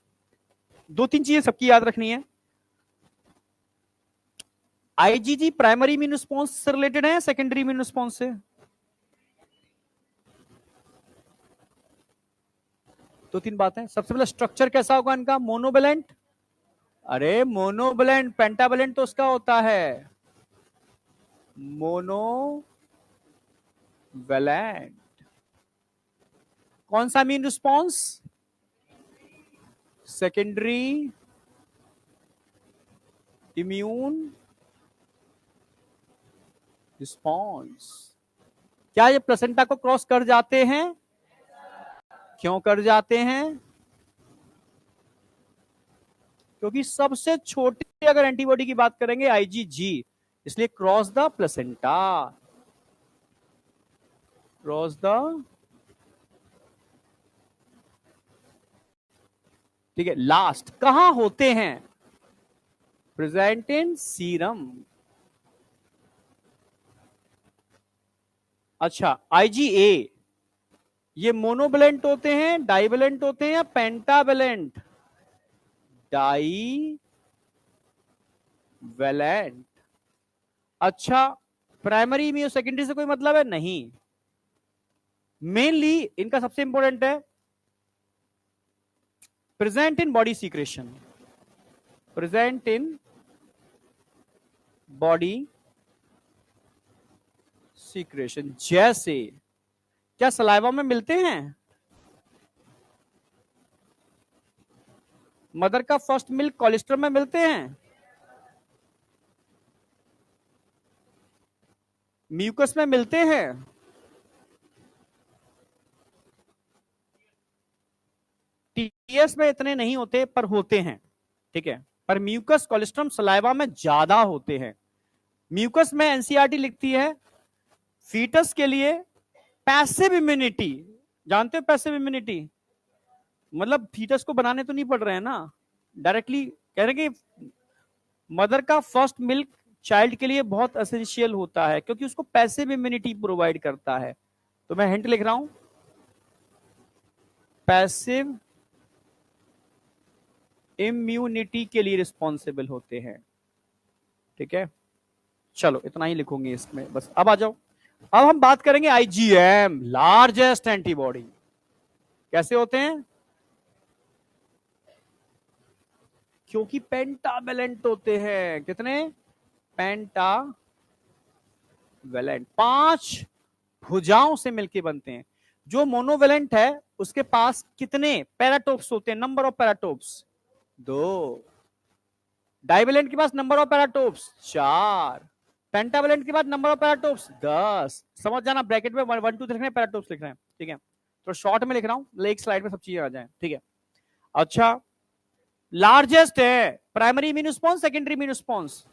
2-3 चीजें सबकी याद रखनी है। आईजीजी प्राइमरी इम्यून रिस्पॉन्स से रिलेटेड है, सेकेंडरी इम्यून रिस्पॉन्स से? दो तीन बातें। सबसे पहले स्ट्रक्चर कैसा होगा इनका? मोनोवेलेंट। अरे मोनोवेलेंट, पेंटावेलेंट तो उसका होता है मोनोवेलेंट। कौन सा immune response? Secondary immune response. क्या ये प्लेसेंटा को क्रॉस कर जाते हैं? क्यों कर जाते हैं? क्योंकि सबसे छोटी अगर एंटीबॉडी की बात करेंगे आईजीजी, इसलिए cross the placenta, cross the, ठीक है। लास्ट कहां होते हैं? Present in serum. अच्छा, आईजीए ये मोनोवेलेंट होते हैं, डाइवेलेंट होते हैं या पेंटावेलेंट? Divalent. अच्छा, प्राइमरी इम्यून सेकेंडरी से कोई मतलब है? नहीं। मेनली इनका सबसे इंपॉर्टेंट है present in body secretion, present in body secretion. जैसे क्या सलाइवा में मिलते हैं? मदर का फर्स्ट मिल्क कोलेस्ट्रम में मिलते हैं? म्यूकस में मिलते हैं? टीएस में इतने नहीं होते पर होते हैं, ठीक है। पर म्यूकस कोलेस्ट्रम सलाइवा में ज्यादा होते हैं। म्यूकस में एनसीईआरटी लिखती है फीटस के लिए पैसिव इम्यूनिटी, जानते हो पैसिव इम्यूनिटी मतलब फीटस को बनाने तो नहीं पड़ रहे हैं ना, डायरेक्टली कह रहे हैं कि मदर का फर्स्ट मिल्क चाइल्ड के लिए बहुत एसेंशियल होता है क्योंकि उसको पैसिव इम्यूनिटी प्रोवाइड करता है। तो मैं हिंट लिख रहा हूं, पैसिव इम्यूनिटी के लिए रिस्पॉन्सिबल होते हैं, ठीक है। चलो इतना ही लिखूंगी इसमें बस। अब आ जाओ, अब हम बात करेंगे आईजीएम, लार्जेस्ट एंटीबॉडी। कैसे होते हैं? क्योंकि पेंटावेलेंट होते हैं। कितने? पेंटावेलेंट, 5 भुजाओं से मिलके बनते हैं। जो मोनोवेलेंट है उसके पास कितने पैराटोप्स होते हैं? Number of paratopes 2। डाइवेलेंट के पास नंबर ऑफ पैराटोप्स 4। पेंटावेलेंट के बाद नंबर ऑफ पैराटोप्स 10। समझ जाना, ब्रैकेट में 1 2 लिख रहे हैं, पैराटोप्स लिख रहे हैं, ठीक है। तो शॉर्ट में लिख रहा हूं, एक स्लाइड में सब चीजें आ जाए, ठीक है। अच्छा, लार्जेस्ट है primary immune response, secondary immune response?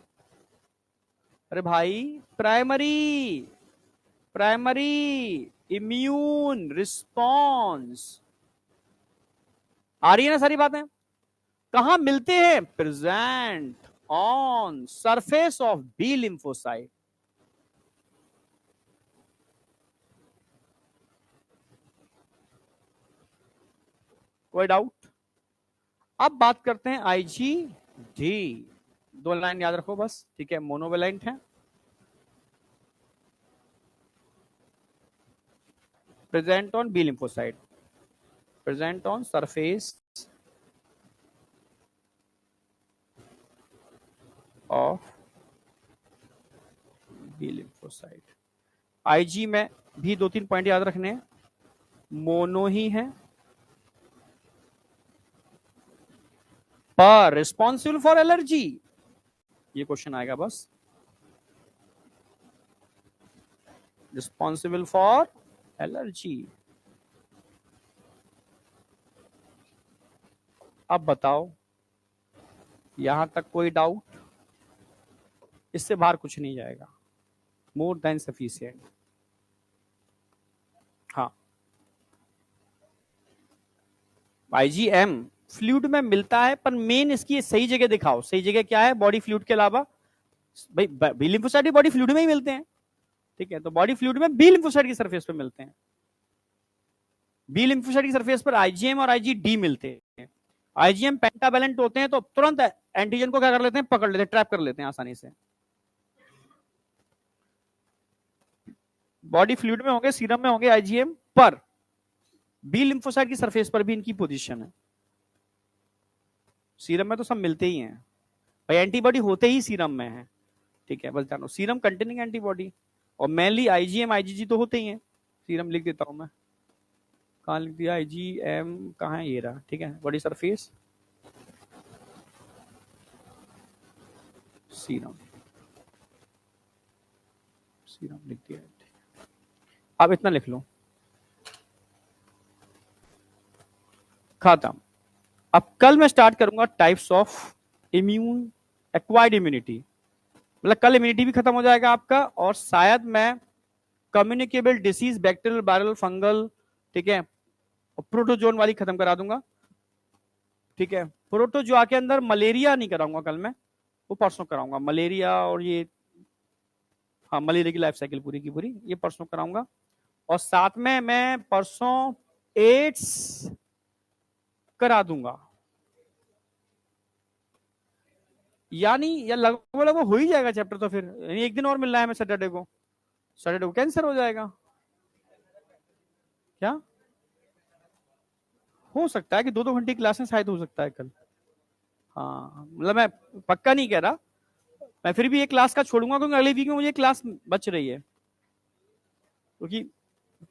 अरे भाई प्राइमरी, प्राइमरी इम्यून रिस्पॉन्स। आ रही है ना सारी बातें? कहां मिलते हैं? Present on surface of B lymphocyte. कोई डाउट? अब बात करते हैं आईजीडी। 2 लाइन याद रखो बस, ठीक है। मोनोवेलेंट है, present on B lymphocyte, present on surface of B lymphocyte. IG में भी 2-3 पॉइंट याद रखने हैं। मोनो ही है पर रिस्पॉन्सिबल फॉर एलर्जी, ये क्वेश्चन आएगा बस। Responsible for allergy. अब बताओ, यहां तक कोई डाउट? इससे बाहर कुछ नहीं जाएगा, मोर देन सफिशिएंट। हाँ, आईजीएम फ्लूइड में मिलता है पर मेन इसकी सही जगह दिखाओ। सही जगह क्या है बॉडी फ्लूइड के अलावा? भाई बी लिम्फोसाइट बॉडी फ्लूइड में ही मिलते हैं, ठीक है। तो बॉडी फ्लूइड में बी लिम्फोसाइट की सरफेस पे मिलते हैं। बी लिम्फोसाइट की सरफेस पर आईजीएम और आईजीडी मिलते हैं। आईजीएम पेंटावेलेंट होते हैं तो तुरंत एंटीजन को क्या कर लेते हैं? पकड़ लेते हैं, ट्रैप कर लेते हैं आसानी से। बॉडी फ्लूइड में होंगे, सीरम में होंगे आईजीएम, पर बी लिम्फोसाइट की सरफेस पर भी इनकी पोजीशन है। सीरम में तो सब मिलते ही हैं भाई, एंटीबॉडी होते ही सीरम में है, ठीक है। बस जानो सीरम कंटेनिंग एंटीबॉडी, और मेनली आईजीएम आईजीजी तो होते ही हैं। सीरम लिख देता हूं मैं, कहां लिख दिया? आईजीएम कहां है? ये रहा, ठीक है। बॉडी सरफेस सीरम, सीरम लिख दिया। अब इतना लिख लो, खत्म। अब कल मैं स्टार्ट करूंगा types of immune acquired immunity, मतलब कल इम्यूनिटी भी खत्म हो जाएगा आपका, और शायद मैं communicable disease bacterial viral fungal, ठीक है, और प्रोटोजोन वाली खत्म करा दूंगा, ठीक है। प्रोटोजोआ के अंदर मलेरिया नहीं कराऊंगा कल मैं, वो परसों कराऊंगा, मलेरिया और ये, हाँ मलेरिया की लाइफ साइकिल पूरी की पूरी ये परसों कराऊंगा। और साथ में मैं परसों एड्स करा दूंगा, यानी या लगभग लगभग हो ही जाएगा चैप्टर, तो फिर यानी एक दिन और मिल रहा है हमें सैटरडे को, सैटरडे को कैंसर हो जाएगा क्या? हो सकता है कि 2-2 घंटे की क्लास में शायद हो सकता है कल, हाँ मतलब मैं पक्का नहीं कह रहा, मैं फिर भी एक क्लास का छोड़ूंगा क्योंकि अगले वीक में मुझे क्लास बच रही है, क्योंकि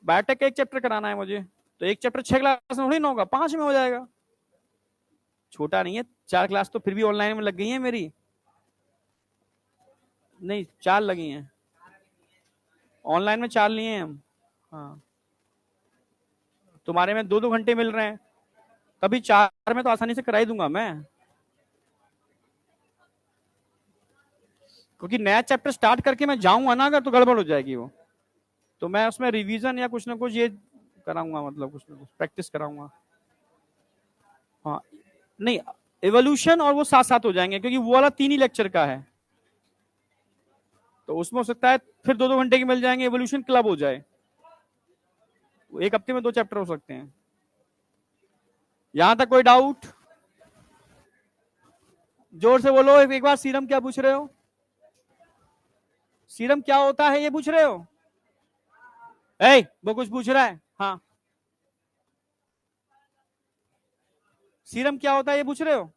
बायोटेक का एक चैप्टर कराना है मुझे, तो एक चैप्टर 6 क्लास में थोड़ी ना होगा, 5 में हो जाएगा, छोटा नहीं है। 4 क्लास तो फिर भी ऑनलाइन में लग गई है मेरी, नहीं 4 लगी हैं ऑनलाइन में, 4 लिए हैं हम, हाँ तुम्हारे में 2-2 घंटे मिल रहे हैं, कभी 4 में तो आसानी से करा ही दूंगा मैं, क्योंकि नया चैप्टर स्टार्ट करके मैं जाऊंगा ना अगर, तो गड़बड़ हो जाएगी वो, तो मैं उसमें रिवीजन या कुछ ना कुछ ये कराऊंगा, मतलब कुछ ना कुछ प्रैक्टिस कराऊंगा, हाँ नहीं एवोल्यूशन और वो साथ साथ हो जाएंगे, क्योंकि वो वाला 3 ही लेक्चर का है, तो उसमें हो सकता है फिर 2-2 घंटे के मिल जाएंगे, एवोल्यूशन क्लब हो जाए, एक हफ्ते में 2 चैप्टर हो सकते हैं। यहां तक कोई डाउट? जोर से बोलो एक बार, सीरम क्या पूछ रहे हो? सीरम क्या होता है ये पूछ रहे हो? वो कुछ पूछ रहा है, हाँ सीरम क्या होता है ये पूछ रहे हो?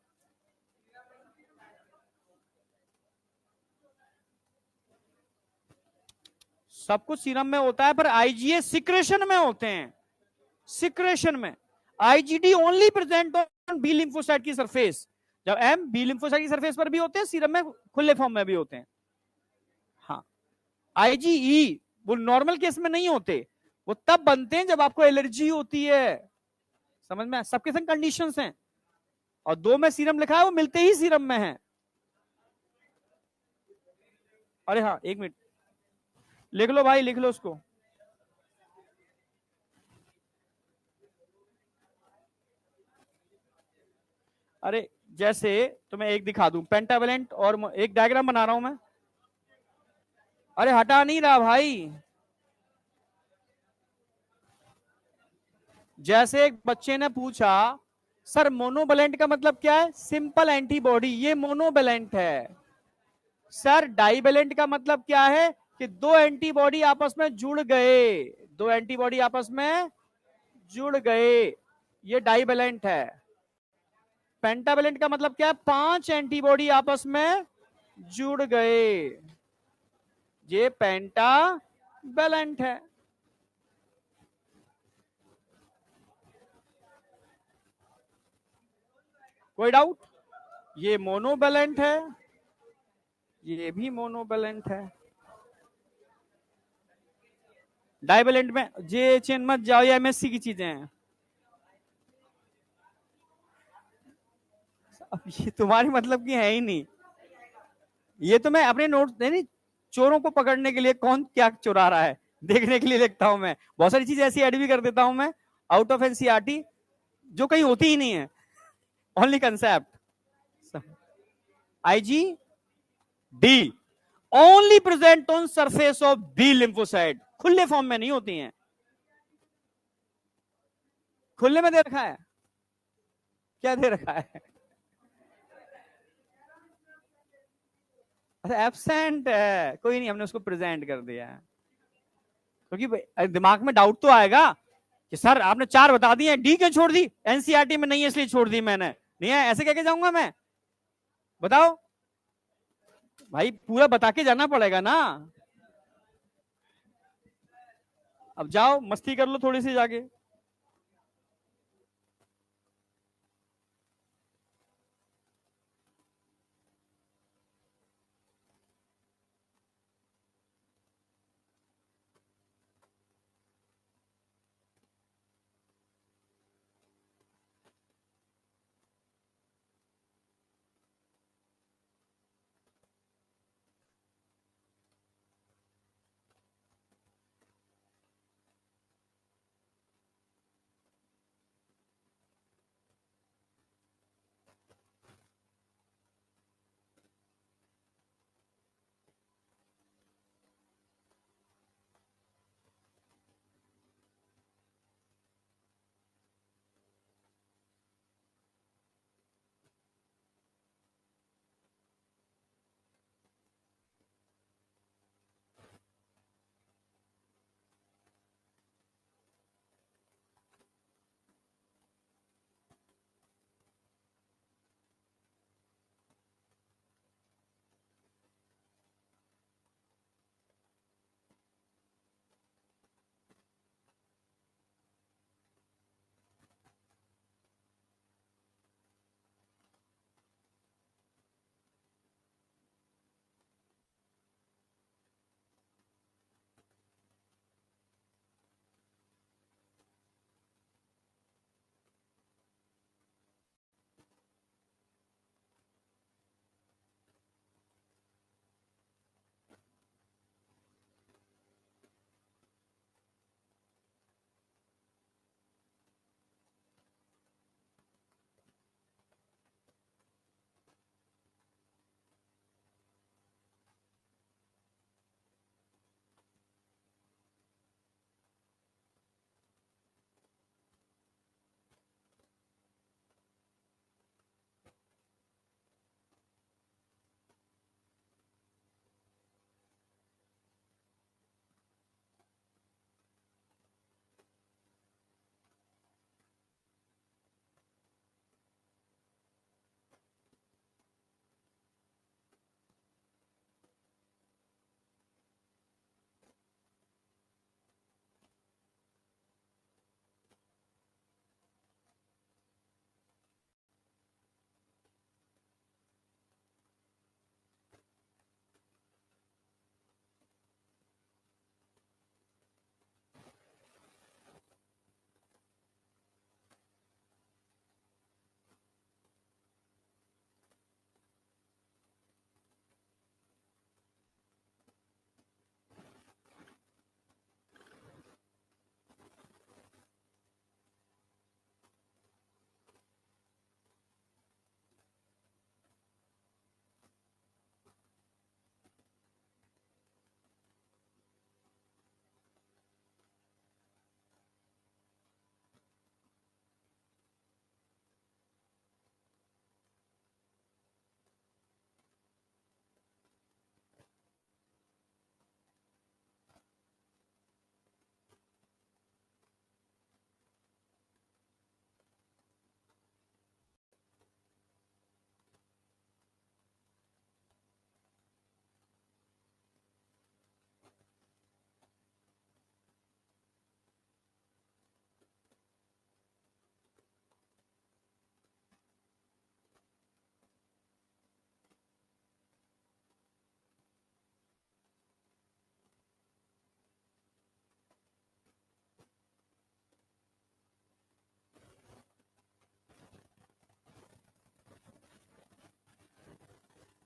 सब कुछ सीरम में होता है, पर आईजीए सिक्रेशन में होते हैं, सिक्रेशन में। IgD only present on B lymphocyte की सरफेस, जब एम बी लिम्फोसाइट की सरफेस पर भी होते हैं, सीरम में खुले फॉर्म में भी होते हैं, हाँ। आईजीई वो नॉर्मल केस में नहीं होते, वो तब बनते हैं जब आपको एलर्जी होती है, समझ में? सबके संग कंडीशंस हैं, और 2 में सीरम लिखा है वो मिलते ही सीरम में है। अरे हाँ 1 मिनट, लिख लो भाई, लिख लो उसको। अरे जैसे तो मैं एक दिखा दूं पेंटावेलेंट, और एक डायग्राम बना रहा हूं मैं, अरे हटा नहीं रहा भाई, जैसे एक बच्चे ने पूछा सर मोनोवेलेंट का मतलब क्या है, सिंपल एंटीबॉडी, ये मोनोवेलेंट है। सर डाइवेलेंट का मतलब क्या है, कि 2 एंटीबॉडी आपस में जुड़ गए, 2 एंटीबॉडी आपस में जुड़ गए, ये डाइवेलेंट है। पेंटावेलेंट का मतलब क्या है, 5 एंटीबॉडी आपस में जुड़ गए, ये पेंटावेलेंट है। कोई डाउट? ये मोनोवेलेंट है, ये भी मोनोवेलेंट है। डाइवेलेंट में जे चेन मत जाओ, ये एमएससी की चीजें हैं। अब ये तुम्हारी मतलब की है ही नहीं, ये तो मैं अपने नोट नहीं, चोरों को पकड़ने के लिए कौन क्या चुरा रहा है देखने के लिए लिखता हूं मैं, बहुत सारी चीजें ऐसी ऐड भी कर देता हूं मैं, आउट ऑफ एनसीईआरटी, जो कहीं होती ही नहीं है, only concept. IG D only present on surface of B lymphocyte, खुले फॉर्म में नहीं होती हैं। खुले में दे रखा है, क्या दे रखा है? अच्छा एब्सेंट है, कोई नहीं, हमने उसको प्रेजेंट कर दिया है, क्योंकि दिमाग में डाउट तो आएगा कि सर आपने 4 बता दिए, डी क्यों छोड़ दी, एनसीईआरटी में नहीं है इसलिए छोड़ दी मैंने, नहीं है ऐसे कह के जाऊंगा मैं? बताओ भाई, पूरा बता के जाना पड़ेगा ना। अब जाओ मस्ती कर लो थोड़ी सी जाके।